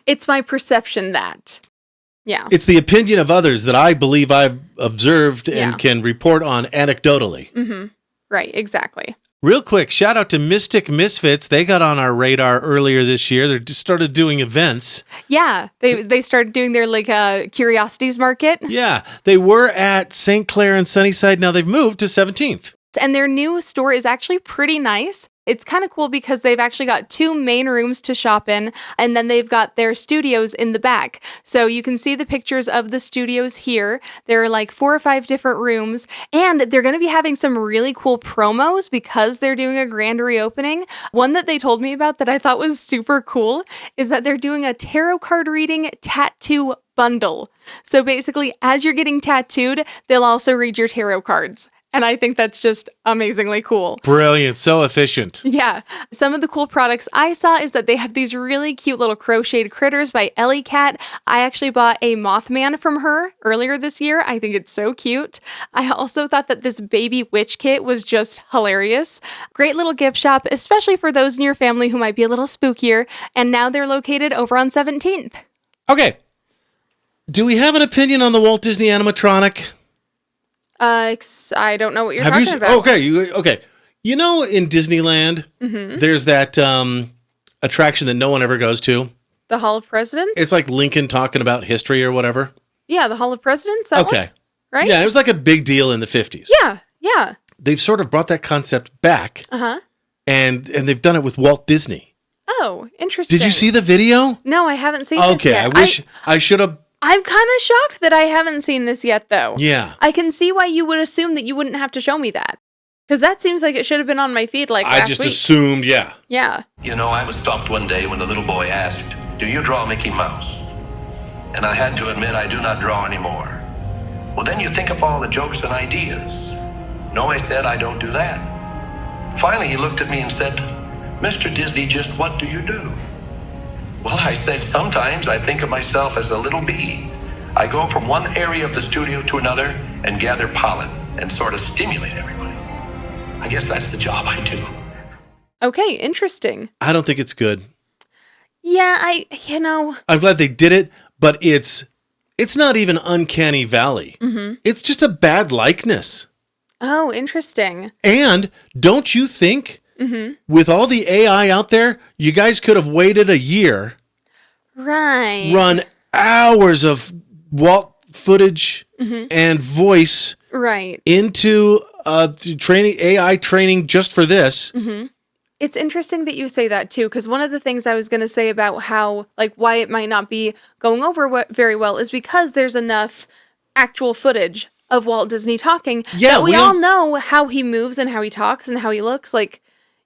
it's my perception that. Yeah. It's the opinion of others that I believe I've observed and Yeah. can report on anecdotally. Mm-hmm. Right. Exactly. Real quick, shout out to Mystic Misfits. They got on our radar earlier this year. They just started doing events. Yeah. They started doing their curiosities market. Yeah, they were at St. Clair and Sunnyside. Now they've moved to 17th. And their new store is actually pretty nice. It's kind of cool because they've actually got 2 main rooms to shop in, and then they've got their studios in the back. So you can see the pictures of the studios here. There are 4 or 5 different rooms, and they're going to be having some really cool promos because they're doing a grand reopening. One that they told me about that I thought was super cool is that they're doing a tarot card reading tattoo bundle. So basically, as you're getting tattooed, they'll also read your tarot cards. And I think that's just amazingly cool. Brilliant. So efficient. Yeah. Some of the cool products I saw is that they have these really cute little crocheted critters by Ellie Cat. I actually bought a Mothman from her earlier this year. I think it's so cute. I also thought that this baby witch kit was just hilarious. Great little gift shop, especially for those in your family who might be a little spookier. And now they're located over on 17th. Okay. Do we have an opinion on the Walt Disney animatronic? I don't know what you're talking about. Okay. You know, in Disneyland, there's that attraction that no one ever goes to. The Hall of Presidents? It's like Lincoln talking about history or whatever. Yeah, the Hall of Presidents. That one? Right? Yeah, it was like a big deal in the 50s. Yeah. They've sort of brought that concept back. Uh-huh. And they've done it with Walt Disney. Oh, interesting. Did you see the video? No, I haven't seen this Okay, yet. I wish I should have. I'm kind of shocked that I haven't seen this yet, though. Yeah. I can see why you would assume that you wouldn't have to show me that. Because that seems like it should have been on my feed last I just week. assumed, yeah. Yeah. You know, I was stumped one day when the little boy asked, "Do you draw Mickey Mouse?" And I had to admit I do not draw anymore. Well, then you think of all the jokes and ideas. No, I said, I don't do that. Finally, he looked at me and said, "Mr. Disney, just what do you do?" Well, I said, sometimes I think of myself as a little bee. I go from one area of the studio to another and gather pollen and sort of stimulate everybody. I guess that's the job I do. Okay, interesting. I don't think it's good. Yeah, I'm glad they did it, but it's not even Uncanny Valley. It's just a bad likeness. Oh, interesting. And don't you think, with all the AI out there, you guys could have waited a year, Right. run hours of Walt footage and voice Right. into AI training just for this. It's interesting that you say that too, because one of the things I was going to say about how, why it might not be going over very well is because there's enough actual footage of Walt Disney talking that we all know how he moves and how he talks and how he looks.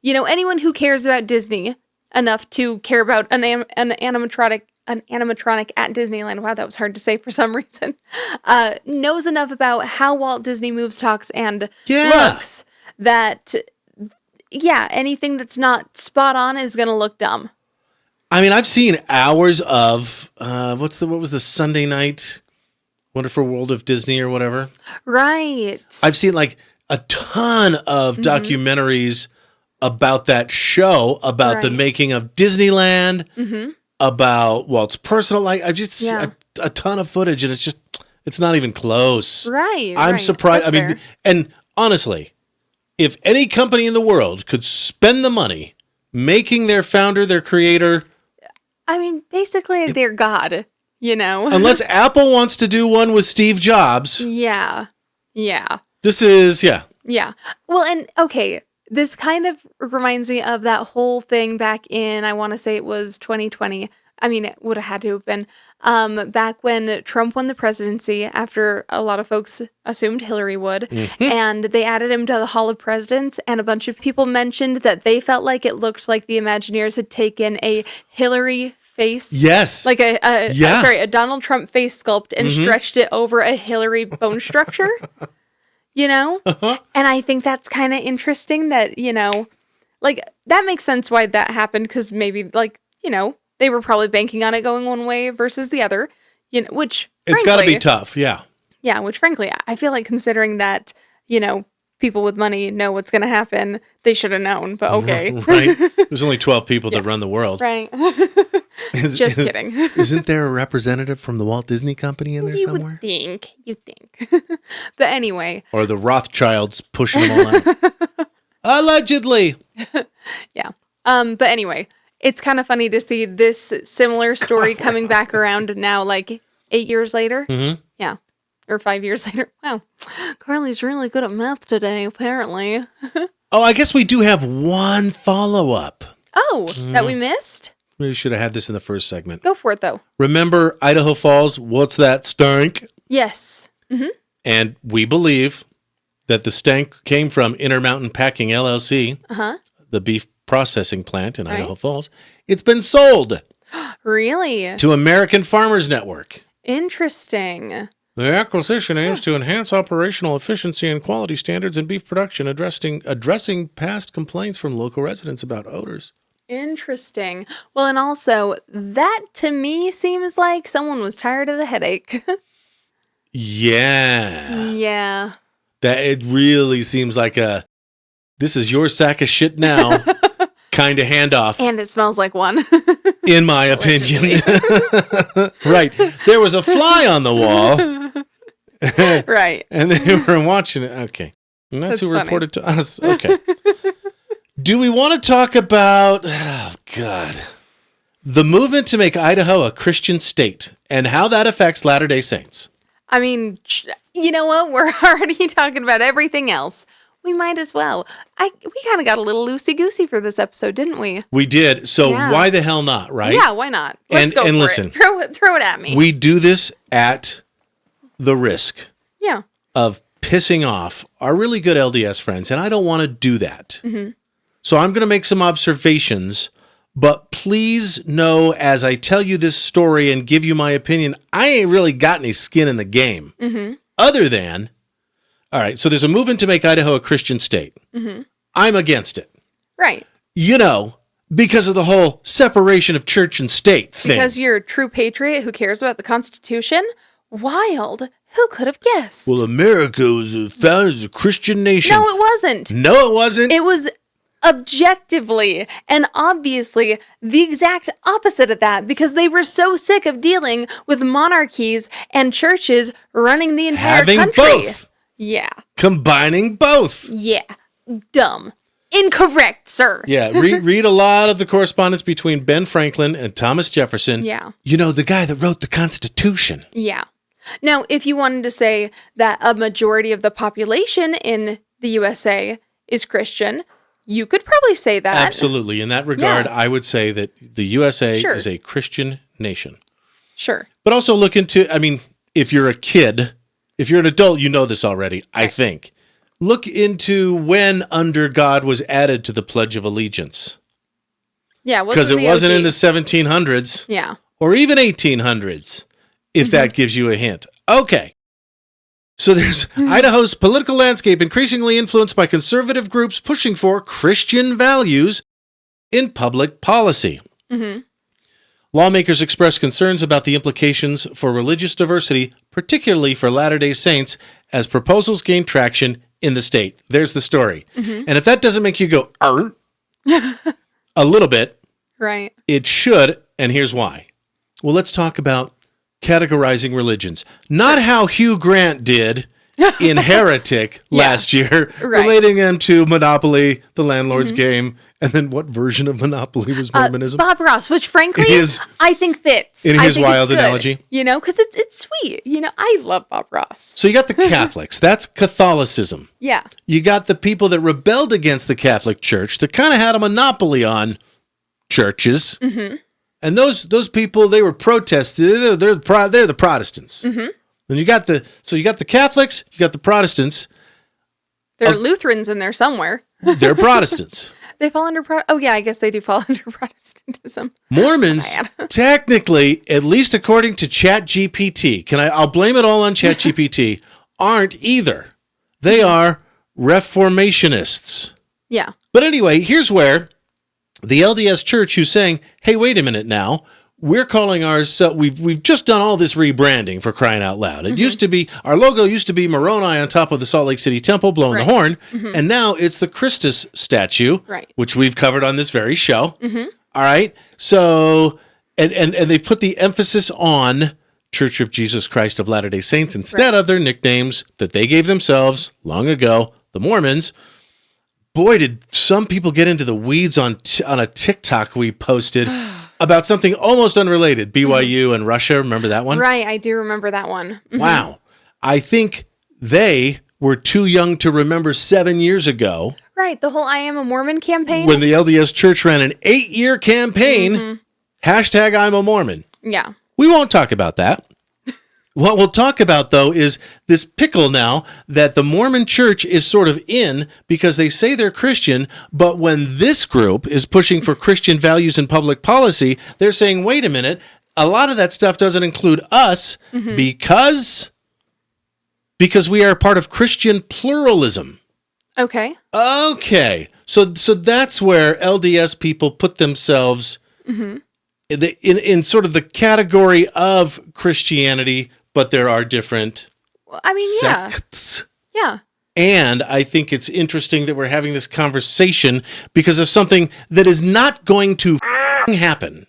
Anyone who cares about Disney enough to care about an animatronic at Disneyland, wow, that was hard to say for some reason, knows enough about how Walt Disney moves, talks, and looks that... Yeah, anything that's not spot on is going to look dumb. I mean, I've seen hours of what was the Sunday night Wonderful World of Disney or whatever. Right. I've seen a ton of documentaries about that show, about the making of Disneyland, about Walt's personal life. I've just a ton of footage, and it's not even close. Right. I'm surprised. That's fair. And honestly, if any company in the world could spend the money making their founder, their creator... I mean, basically, they're God, Unless Apple wants to do one with Steve Jobs. Yeah. This is, Yeah. Well, and, okay, this kind of reminds me of that whole thing back in, I want to say it was 2020, I mean, it would have had to have been back when Trump won the presidency after a lot of folks assumed Hillary would. And they added him to the Hall of Presidents. And a bunch of people mentioned that they felt like it looked like the Imagineers had taken a Hillary face. Yes. Like a Donald Trump face sculpt and stretched it over a Hillary bone structure. You know? And I think that's kind of interesting that, you know, like that makes sense why that happened. Because maybe like, you know, they were probably banking on it going one way versus the other, you know, which it's got to be tough. Yeah. Yeah. Which frankly, I feel like considering that, you know, people with money know what's going to happen, they should have known, but okay. Right. There's only 12 people that run the world. Right. Just kidding. Isn't there a representative from the Walt Disney Company in there somewhere? You think. But anyway. Or the Rothschilds pushing them all out. Allegedly. Yeah. But anyway. It's kind of funny to see this similar story coming back around now, like 8 years later. Yeah. Or 5 years later. Wow. Karley's really good at math today, apparently. Oh, I guess we do have one follow-up. Oh, that we missed? We should have had this in the first segment. Go for it, though. Remember Idaho Falls, what's that stank? Yes. And we believe that the stank came from Intermountain Packing LLC, the beef processing plant in Idaho Falls. It's been sold. Really? To American Farmers Network. Interesting. The acquisition aims to enhance operational efficiency and quality standards in beef production, addressing past complaints from local residents about odors. Interesting. Well, and also, that to me seems like someone was tired of the headache. Yeah. Yeah. That it really seems like a, this is your sack of shit now kind of handoff. And it smells like one. In my opinion. Right. There was a fly on the wall. Right. And they were watching it. Okay. And that's who funny. reported to us. Okay. Do we want to talk about, oh, God, the movement to make Idaho a Christian state and how that affects Latter-day Saints? I mean, you know what? We're already talking about everything else. We might as well. We kind of got a little loosey-goosey for this episode, didn't we? We did. So why the hell not, right? Yeah, why not? Let's go for listen, it. Throw it at me. We do this at the risk of pissing off our really good LDS friends, and I don't want to do that. So I'm going to make some observations, but please know as I tell you this story and give you my opinion, I ain't really got any skin in the game. Other than, all right, so there's a movement to make Idaho a Christian state. I'm against it. Right. You know, because of the whole separation of church and state thing. Because you're a true patriot who cares about the Constitution? Wild. Who could have guessed? Well, America was founded as a Christian nation. No, it wasn't. No, it wasn't. It was objectively and obviously the exact opposite of that because they were so sick of dealing with monarchies and churches running the entire Having country. both. Yeah. Combining both. Yeah. Dumb. Incorrect, sir. Yeah, read a lot of the correspondence between Ben Franklin and Thomas Jefferson. Yeah. You know, the guy that wrote the Constitution. Yeah. Now, if you wanted to say that a majority of the population in the USA is Christian, you could probably say that. Absolutely. In that regard, I would say that the USA is a Christian nation. Sure. But also look into, I mean, if you're a kid, if you're an adult, you know this already, I think. Look into when under God was added to the Pledge of Allegiance. Yeah, because it wasn't in the 1700s. Yeah. Or even 1800s, if that gives you a hint. Okay. So there's Idaho's political landscape increasingly influenced by conservative groups pushing for Christian values in public policy. Lawmakers express concerns about the implications for religious diversity, particularly for Latter-day Saints, as proposals gain traction in the state. There's the story. And if that doesn't make you go, a little bit, right? It should, and here's why. Well, let's talk about categorizing religions. Not how Hugh Grant did in Heretic last year, relating them to Monopoly, the landlord's game, and then what version of Monopoly was Mormonism? Bob Ross, which frankly, I think fits. In his wild analogy. You know, because it's sweet. You know, I love Bob Ross. So you got the Catholics. That's Catholicism. Yeah. You got the people that rebelled against the Catholic Church that kind of had a monopoly on churches. And those people, they were protesting. They're the Protestants. Mm-hmm. And you got the Catholics, you got the Protestants. There are Lutherans in there somewhere. They're Protestants. They fall under oh yeah, I guess they do fall under Protestantism. Mormons, technically, at least according to ChatGPT, I'll blame it all on ChatGPT, aren't either. They are Reformationists. Yeah. But anyway, here's where the LDS Church, who's saying, hey, wait a minute now, we're calling ourselves, we've just done all this rebranding, for crying out loud. It used to be, our logo used to be Moroni on top of the Salt Lake City Temple blowing the horn, and now it's the Christus statue, which we've covered on this very show. All right? So, and they've put the emphasis on Church of Jesus Christ of Latter-day Saints instead of their nicknames that they gave themselves long ago, the Mormons. Boy, did some people get into the weeds on a TikTok we posted about something almost unrelated, BYU and Russia. Remember that one? Right, I do remember that one. Wow. I think they were too young to remember 7 years ago. Right, the whole I Am a Mormon campaign. When the LDS Church ran an 8-year campaign, hashtag I'm a Mormon. Yeah. We won't talk about that. What we'll talk about, though, is this pickle now that the Mormon Church is sort of in because they say they're Christian, but when this group is pushing for Christian values and public policy, they're saying, wait a minute, a lot of that stuff doesn't include us because we are part of Christian pluralism. Okay. Okay. So that's where LDS people put themselves in sort of the category of Christianity, but there are different sects. Yeah. And I think it's interesting that we're having this conversation because of something that is not going to happen.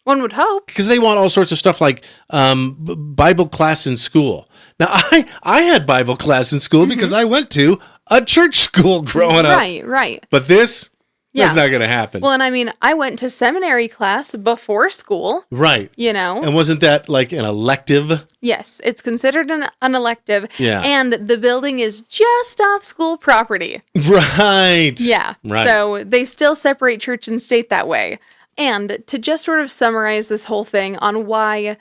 One would hope. Because they want all sorts of stuff like Bible class in school. Now, I had Bible class in school because I went to a church school growing up. Right. But that's not going to happen. Well, and I mean, I went to seminary class before school. Right. You know. And wasn't that like an elective? Yes, it's considered an elective. Yeah. And the building is just off school property. Right. Yeah. Right. So they still separate church and state that way. And to just sort of summarize this whole thing on why,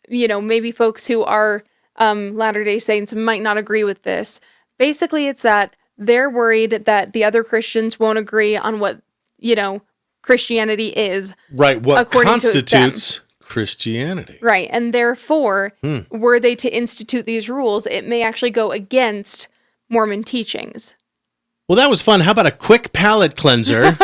maybe folks who are Latter-day Saints might not agree with this, basically it's that they're worried that the other Christians won't agree on what, Christianity is. Right, what constitutes Christianity. Right, and therefore, were they to institute these rules, it may actually go against Mormon teachings. Well, that was fun. How about a quick palate cleanser?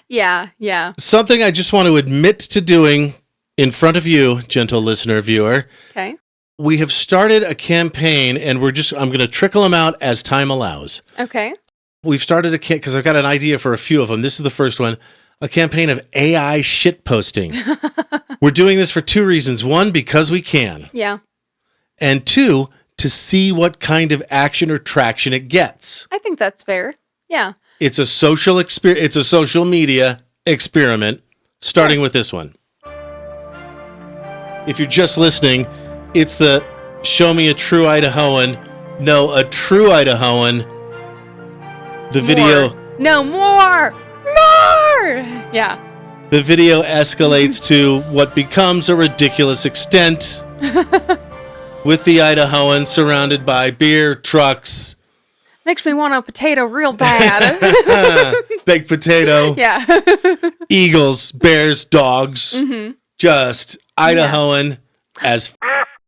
Yeah. Something I just want to admit to doing in front of you, gentle listener, viewer. Okay. We have started a campaign, and I'm going to trickle them out as time allows. Okay. We've started because I've got an idea for a few of them. This is the first one, a campaign of AI shit posting. We're doing this for 2 reasons. 1, because we can. Yeah. And 2, to see what kind of action or traction it gets. I think that's fair. Yeah. It's a social it's a social media experiment, starting with this one. If you're just listening, it's the Show Me a True Idahoan. No, a true Idahoan. The video. No, more! Yeah. The video escalates to what becomes a ridiculous extent with the Idahoan surrounded by beer trucks. Makes me want a potato real bad. Baked potato. Yeah. Eagles, bears, dogs. Just Idahoan as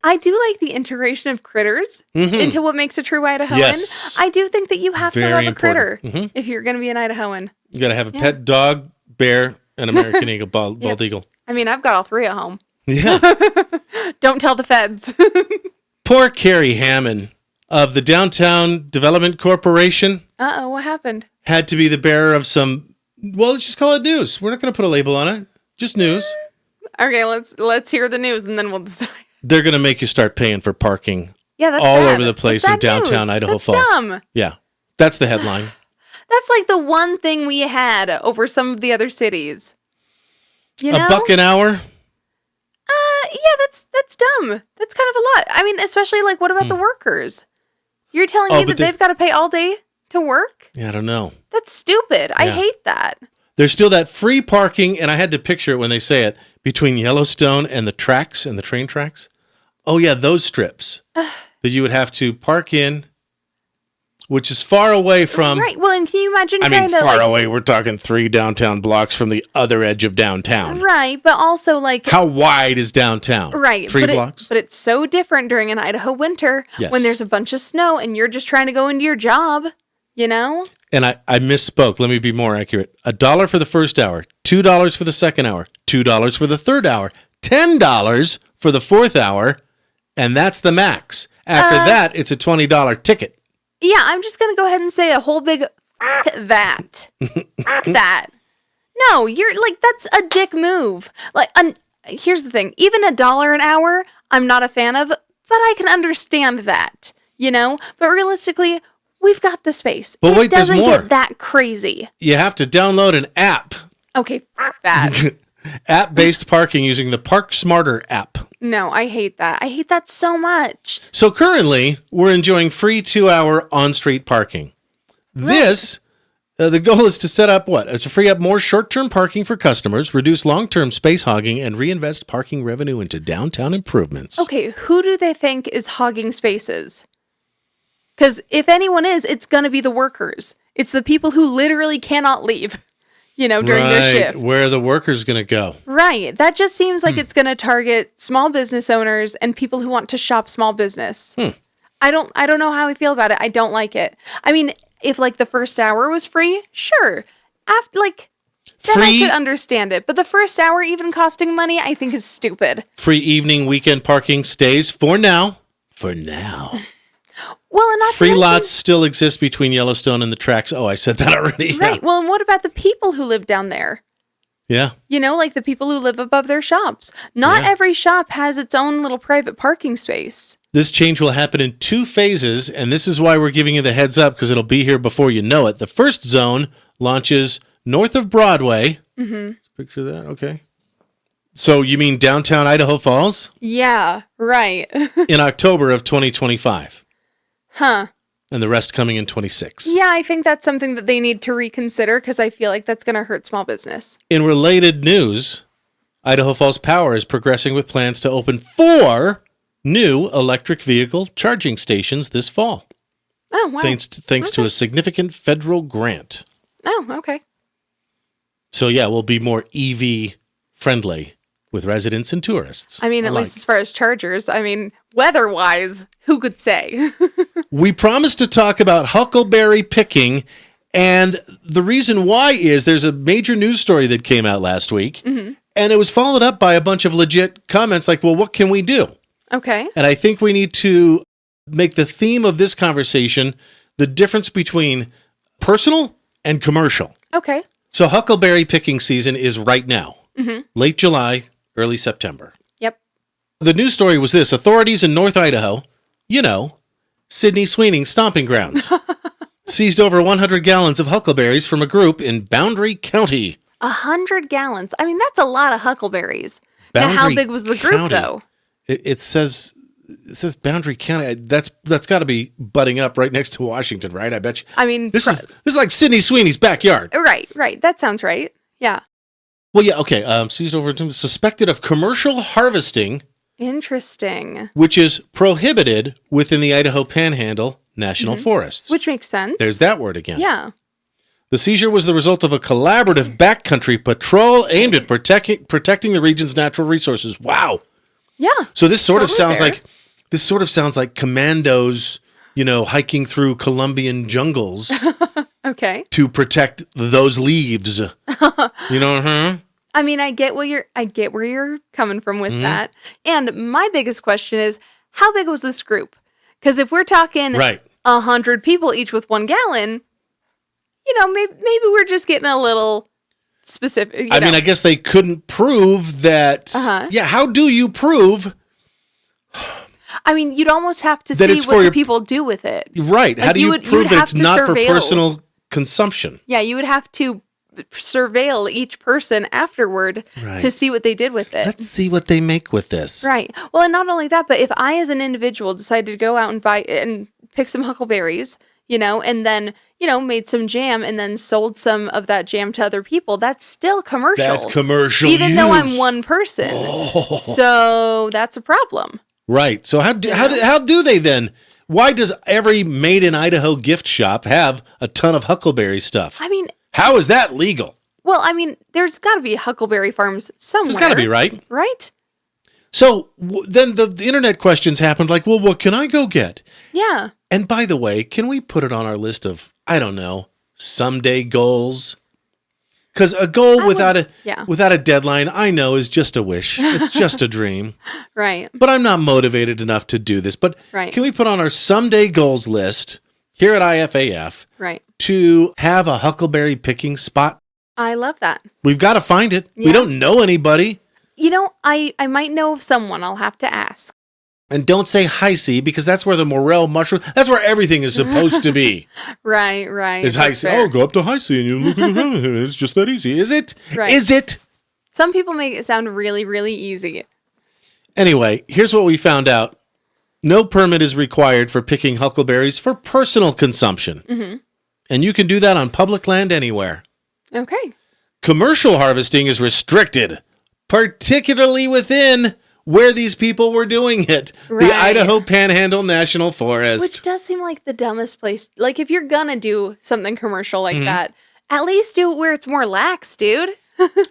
I do like the integration of critters into what makes a true Idahoan. Yes. I do think that you have to Very have a important. critter if you're going to be an Idahoan. You got to have a pet dog, bear, and American eagle, bald eagle. I mean, I've got all 3 at home. Yeah. Don't tell the feds. Poor Carrie Hammond of the Downtown Development Corporation Uh-oh, what happened? had to be the bearer of some, well, let's just call it news. We're not going to put a label on it. Just news. Okay, let's hear the news and then we'll decide. They're going to make you start paying for parking That's all bad. over the place That's in bad downtown news. Idaho That's Falls. Dumb. Yeah. That's the headline. That's like the one thing we had over some of the other cities. You know? $1 an hour? Yeah, that's dumb. That's kind of a lot. I mean, especially like, what about the workers? You're telling me that they've got to pay all day to work? Yeah, I don't know. That's stupid. I hate that. There's still that free parking, and I had to picture it when they say it, between Yellowstone and the tracks and the train tracks. Oh, yeah, those strips that you would have to park in, which is far away from... Right. Well, and can you imagine far away. We're talking 3 downtown blocks from the other edge of downtown. Right, but also like... How wide is downtown? Right. 3 blocks? But it's so different during an Idaho winter when there's a bunch of snow and you're just trying to go into your job, you know? And I misspoke. Let me be more accurate. $1 for the first hour, $2 for the second hour, $2 for the third hour, $10 for the fourth hour, and that's the max. After that, it's a $20 ticket. Yeah, I'm just going to go ahead and say a whole big f- that. That. No, you're like, that's a dick move. Like, here's the thing. Even $1 an hour, I'm not a fan of, but I can understand that, you know? But realistically, we've got the space. But wait, there's more. It doesn't get that crazy. You have to download an app. Okay, f- that. App-based parking using the Park Smarter app. No, I hate that. I hate that so much. So currently, we're enjoying free 2-hour on-street parking. This, the goal is to set up what? It's to free up more short-term parking for customers, reduce long-term space hogging, and reinvest parking revenue into downtown improvements. Okay, who do they think is hogging spaces? Because if anyone is, it's going to be the workers. It's the people who literally cannot leave, you know, during their shift. Where are the workers going to go? Right. That just seems like it's going to target small business owners and people who want to shop small business. I don't know how I feel about it. I don't like it. I mean, if like the first hour was free, sure. After then I could understand it. But the first hour even costing money, I think is stupid. Free evening weekend parking stays for now. For now. Well, and not free to mention, lots still exist between Yellowstone and the tracks. Oh, I said that already. Right. Yeah. Well, and what about the people who live down there? Yeah. You know, like the people who live above their shops. Not every shop has its own little private parking space. This change will happen in 2 phases, and this is why we're giving you the heads up, because it'll be here before you know it. The first zone launches north of Broadway. Mm-hmm. Picture that. Okay. So you mean downtown Idaho Falls? Yeah, right. In October of 2025. Huh. And the rest coming in 26. Yeah, I think that's something that they need to reconsider because I feel like that's going to hurt small business. In related news, Idaho Falls Power is progressing with plans to open 4 new electric vehicle charging stations this fall. Oh, wow. Thanks to a significant federal grant. Oh, okay. So yeah, we'll be more EV friendly with residents and tourists. I mean, at least as far as chargers, I mean, weather-wise, who could say? We promised to talk about huckleberry picking, and the reason why is there's a major news story that came out last week, and it was followed up by a bunch of legit comments like, well, what can we do? Okay. And I think we need to make the theme of this conversation the difference between personal and commercial. Okay. So huckleberry picking season is right now, late July, early September. Yep. The news story was this: authorities in North Idaho, you know, Sydney Sweeney's stomping grounds, seized over 100 gallons of huckleberries from a group in Boundary County. 100 gallons. I mean, that's a lot of huckleberries. Now, how big was the group, though? It says Boundary County. That's got to be butting up right next to Washington, right? I bet you. I mean, this is like Sydney Sweeney's backyard. Right. That sounds right. Yeah. Well, yeah, okay. Seized over, suspected of commercial harvesting. Interesting. Which is prohibited within the Idaho Panhandle National Forests. Which makes sense. There's that word again. Yeah. The seizure was the result of a collaborative backcountry patrol aimed at protecting the region's natural resources. Wow. Yeah. So this sort of sounds fair. like commandos, you know, hiking through Colombian jungles. Okay. To protect those leaves. You know, I mean, I get where you're coming from with that. And my biggest question is, how big was this group? Because if we're talking 100 people each with 1 gallon, you know, maybe we're just getting a little specific. I mean, I guess they couldn't prove that. Yeah, how do you prove? I mean, you'd almost have to see what the people do with it. Right. Like how do you prove that it's not for personal consumption? Yeah, you would have to surveil each person afterward to see what they did with it. Let's see what they make with this. Right. Well, and not only that, but if I as an individual decided to go out and buy and pick some huckleberries, and then, made some jam and then sold some of that jam to other people, that's still commercial. That's commercial even though I'm use. one person. So that's a problem. Right. So how do they then? Why does every Made in Idaho gift shop have a ton of huckleberry stuff? I mean, how is that legal? well, there's got to be huckleberry farms somewhere. There's got to be, right? Right? So then the internet questions happened like, well, what can I go get? Yeah. And by the way, can we put it on our list of, I don't know, someday goals? Because a goal without a deadline, I know, is just a wish. It's just a dream. Right. But I'm not motivated enough to do this. But Right. can we put on our someday goals list here at IFAF Right. to have a huckleberry picking spot? I love that. We've got to find it. We Yeah. don't know anybody. I might know of someone. I'll have to ask. And don't say Heisey, because that's where the morel mushroom, that's where everything is supposed to be. Right. Is That's Heisey. fair. Oh, go up to Heisey and you look around. It's just that easy. Is it? Right. Is it? Some people make it sound really, really easy. Anyway, here's what we found out. No permit is required for picking huckleberries for personal consumption. Mm-hmm. And you can do that on public land anywhere. Okay. Commercial harvesting is restricted, particularly within where these people were doing it. Right. The Idaho Panhandle National Forest. Which does seem like the dumbest place. Like, if you're gonna do something commercial like that, at least do it where it's more lax, dude.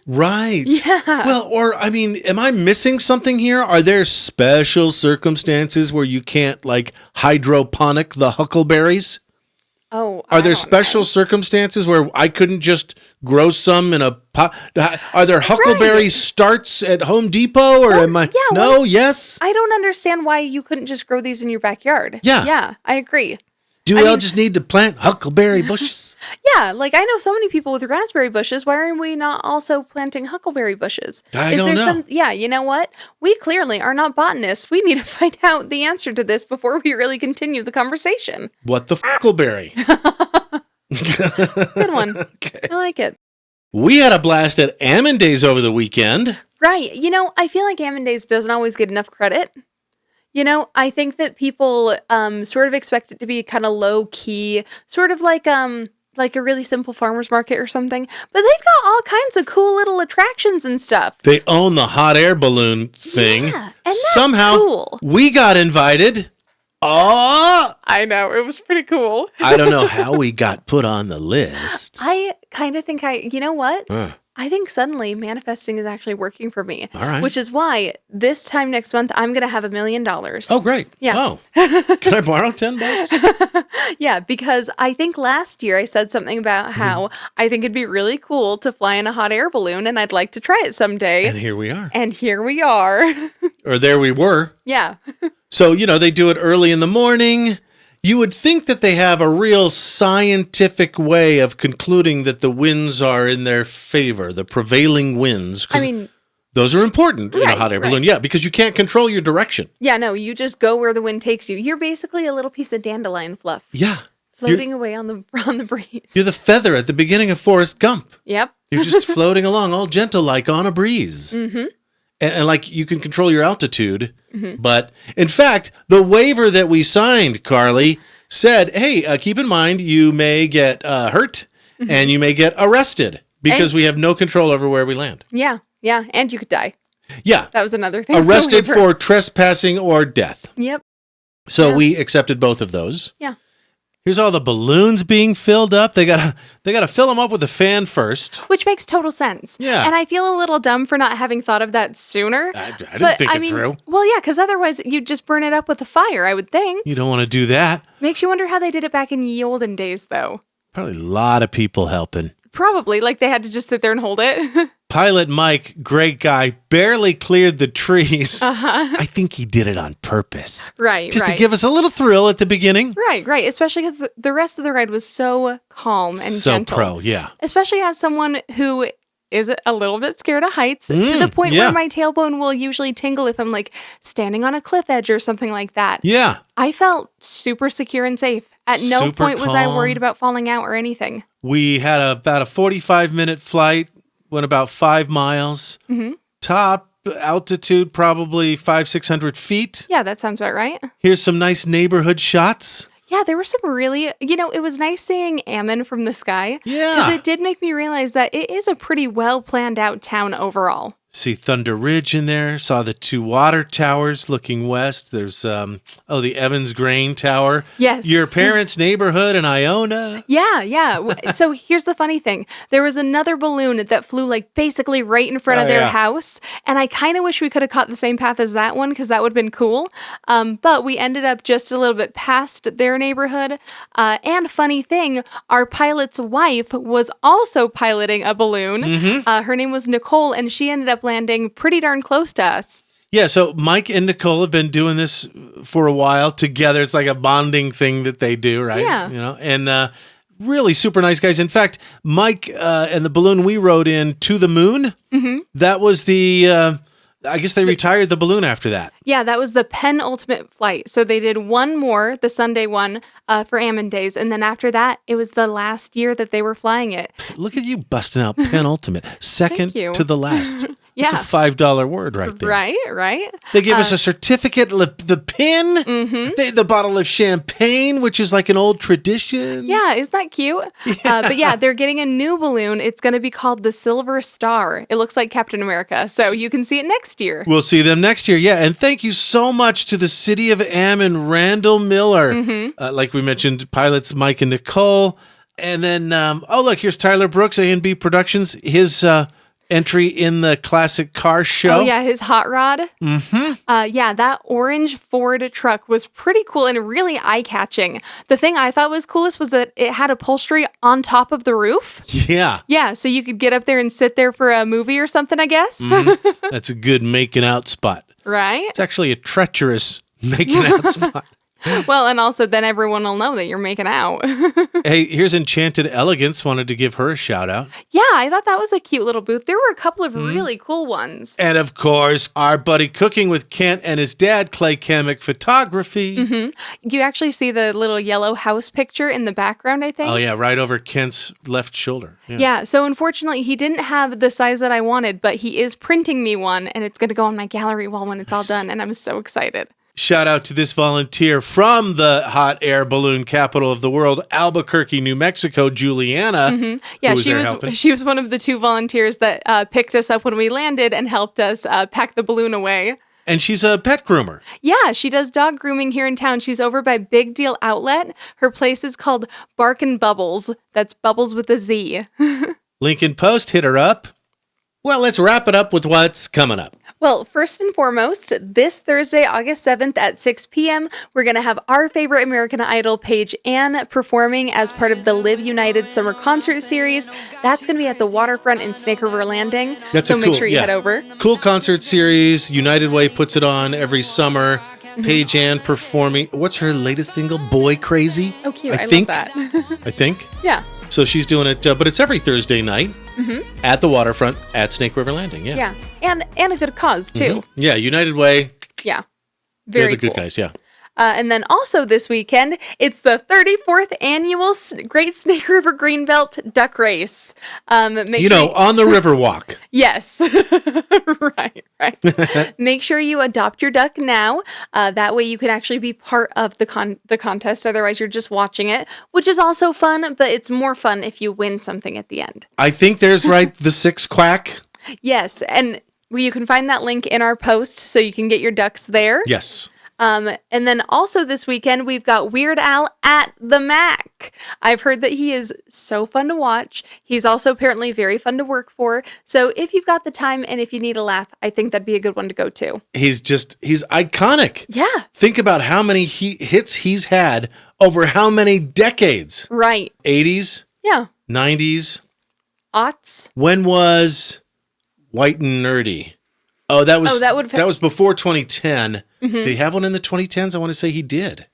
Right. Yeah. Well, am I missing something here? Are there special circumstances where you can't, like, hydroponic the huckleberries? Oh, Are there I don't special know. circumstances where I couldn't just grow some in a pot? Are there huckleberry starts at Home Depot, or am I? yeah, No, well, yes. I don't understand why you couldn't just grow these in your backyard. Yeah. Yeah, I agree. Do we all just need to plant huckleberry bushes? Yeah, like I know so many people with raspberry bushes. Why are we not also planting huckleberry bushes? I don't know. Yeah, you know what? We clearly are not botanists. We need to find out the answer to this before we really continue the conversation. What the huckleberry? Good one. Okay. I like it. We had a blast at Ammon Days over the weekend. Right. I feel like Ammon Days doesn't always get enough credit. I think that people sort of expect it to be kind of low key, sort of like a really simple farmer's market or something. But they've got all kinds of cool little attractions and stuff. They own the hot air balloon thing. Yeah, and that's Somehow cool. we got invited. Oh, I know. It was pretty cool. I don't know how we got put on the list. I kind of think you know what? I think suddenly manifesting is actually working for me. All right. Which is why this time next month, I'm going to have $1 million. Oh, great. Yeah. Oh, can I borrow $10? Yeah, because I think last year I said something about how I think it'd be really cool to fly in a hot air balloon and I'd like to try it someday. And here we are. And here we are. Or there we were. Yeah. So, they do it early in the morning. You would think that they have a real scientific way of concluding that the winds are in their favor, the prevailing winds. 'Cause those are important in a Right, hot air balloon. right. Yeah, because you can't control your direction. Yeah, no, you just go where the wind takes you. You're basically a little piece of dandelion fluff Yeah. floating away on the breeze. You're the feather at the beginning of Forrest Gump. Yep. You're just floating along all gentle like on a breeze. Mm-hmm. And like you can control your altitude. Mm-hmm. But in fact, the waiver that we signed, Karley, said, hey, keep in mind you may get hurt and you may get arrested because we have no control over where we land. Yeah. Yeah. And you could die. Yeah. That was another thing. Arrested for trespassing or death. Yep. So we accepted both of those. Yeah. Here's all the balloons being filled up. They gotta fill them up with a fan first. Which makes total sense. Yeah. And I feel a little dumb for not having thought of that sooner. I didn't think it through. Well, yeah, because otherwise you'd just burn it up with a fire, I would think. You don't want to do that. Makes you wonder how they did it back in ye olden days, though. Probably a lot of people helping. Probably, like they had to just sit there and hold it. Pilot Mike, great guy, barely cleared the trees. I think he did it on purpose. Right, Just right. to give us a little thrill at the beginning. Right, right. Especially because the rest of the ride was so calm and So gentle. pro, yeah. Especially as someone who is a little bit scared of heights to the point yeah. where my tailbone will usually tingle if I'm like standing on a cliff edge or something like that. Yeah. I felt super secure and safe. At no Super point was I calm. worried about falling out or anything. We had about a 45-minute flight, went about 5 miles. Mm-hmm. Top altitude, probably 500-600 feet. Yeah, that sounds about right. Here's some nice neighborhood shots. Yeah, there were some really, it was nice seeing Ammon from the sky. Yeah. Because it did make me realize that it is a pretty well planned out town overall. See Thunder Ridge in there. Saw the 2 water towers looking west. There's the Evans Grain Tower. Yes. Your parents' neighborhood in Iona. Yeah. So here's the funny thing. There was another balloon that flew like basically right in front of their house. And I kind of wish we could have caught the same path as that one because that would have been cool. But we ended up just a little bit past their neighborhood. And funny thing, our pilot's wife was also piloting a balloon. Her name was Nicole, and she ended up landing pretty darn close to us. Yeah, so Mike and Nicole have been doing this for a while together. It's like a bonding thing that they do, right? Yeah. And really super nice guys. In fact, Mike and the balloon we rode in to the moon, that was I guess they retired the balloon after that. Yeah, that was the penultimate flight. So they did one more, the Sunday one, for Ammon Days. And then after that, it was the last year that they were flying it. Look at you busting out penultimate. Second to the last. Yeah. It's a $5 word right there. Right. They give us a certificate, the pin, the bottle of champagne, which is like an old tradition. Yeah, isn't that cute? Yeah. But yeah, they're getting a new balloon. It's going to be called the Silver Star. It looks like Captain America. So you can see it next year. We'll see them next year. Yeah. And thank you so much to the city of Ammon, Randall Miller. Like we mentioned, pilots Mike and Nicole. And then, look, here's Tyler Brooks, A&B Productions. His entry in the classic car show. Oh, yeah, his hot rod. Yeah, that orange Ford truck was pretty cool and really eye-catching. The thing I thought was coolest was that it had upholstery on top of the roof. Yeah. Yeah, so you could get up there and sit there for a movie or something, I guess. That's a good making out spot. Right? It's actually a treacherous making out spot. Well, and also then everyone will know that you're making out. Hey, here's Enchanted Elegance. Wanted to give her a shout out. Yeah, I thought that was a cute little booth. There were a couple of really cool ones. And of course, our buddy Cooking with Kent and his dad, Clay Kamek Photography. You actually see the little yellow house picture in the background, I think. Oh, yeah, right over Kent's left shoulder. Yeah, so unfortunately, he didn't have the size that I wanted, but he is printing me one, and it's going to go on my gallery wall when it's all done, and I'm so excited. Shout out to this volunteer from the hot air balloon capital of the world, Albuquerque, New Mexico, Juliana. Yeah, she was one of the 2 volunteers that picked us up when we landed and helped us pack the balloon away. And she's a pet groomer. Yeah, she does dog grooming here in town. She's over by Big Deal Outlet. Her place is called Bark and Bubbles. That's Bubbles with a Z. Lincoln Post, hit her up. Well, let's wrap it up with what's coming up. Well, first and foremost, this Thursday, August 7th at 6 p.m., we're going to have our favorite American Idol, Paige Ann, performing as part of the Live United Summer Concert Series. That's going to be at the waterfront in Snake River Landing. So make sure you head over. Cool concert series. United Way puts it on every summer. Paige Ann performing. What's her latest single? Boy Crazy? Oh, cute. I love that. I think. Yeah. So she's doing it, but it's every Thursday night at the waterfront at Snake River Landing. Yeah. Yeah. And a good cause, too. Yeah. United Way. Yeah. They're the good guys. Yeah. And then also this weekend, it's the 34th annual Great Snake River Greenbelt Duck Race. On the river walk. Yes. Right. Make sure you adopt your duck now. That way you can actually be part of the contest. Otherwise, you're just watching it, which is also fun, but it's more fun if you win something at the end. I think there's the 6 quack. Yes. And you can find that link in our post so you can get your ducks there. Yes. And then also this weekend, we've got Weird Al at the Mac. I've heard that he is so fun to watch. He's also apparently very fun to work for. So if you've got the time and if you need a laugh, I think that'd be a good one to go to. He's iconic. Yeah. Think about how many hits he's had over how many decades. Right. 80s. Yeah. 90s. Aughts. When was White and Nerdy? Oh, that was before 2010. Did he have one in the 2010s? I want to say he did.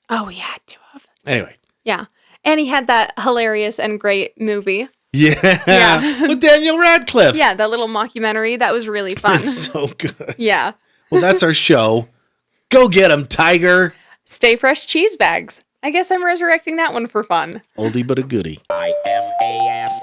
Oh, yeah, I do have. Anyway. Yeah. And he had that hilarious and great movie. Yeah. With Daniel Radcliffe. Yeah, that little mockumentary. That was really fun. It's so good. Yeah. Well, that's our show. Go get 'em, Tiger. Stay Fresh cheese bags. I guess I'm resurrecting that one for fun. Oldie but a goodie. IFAF.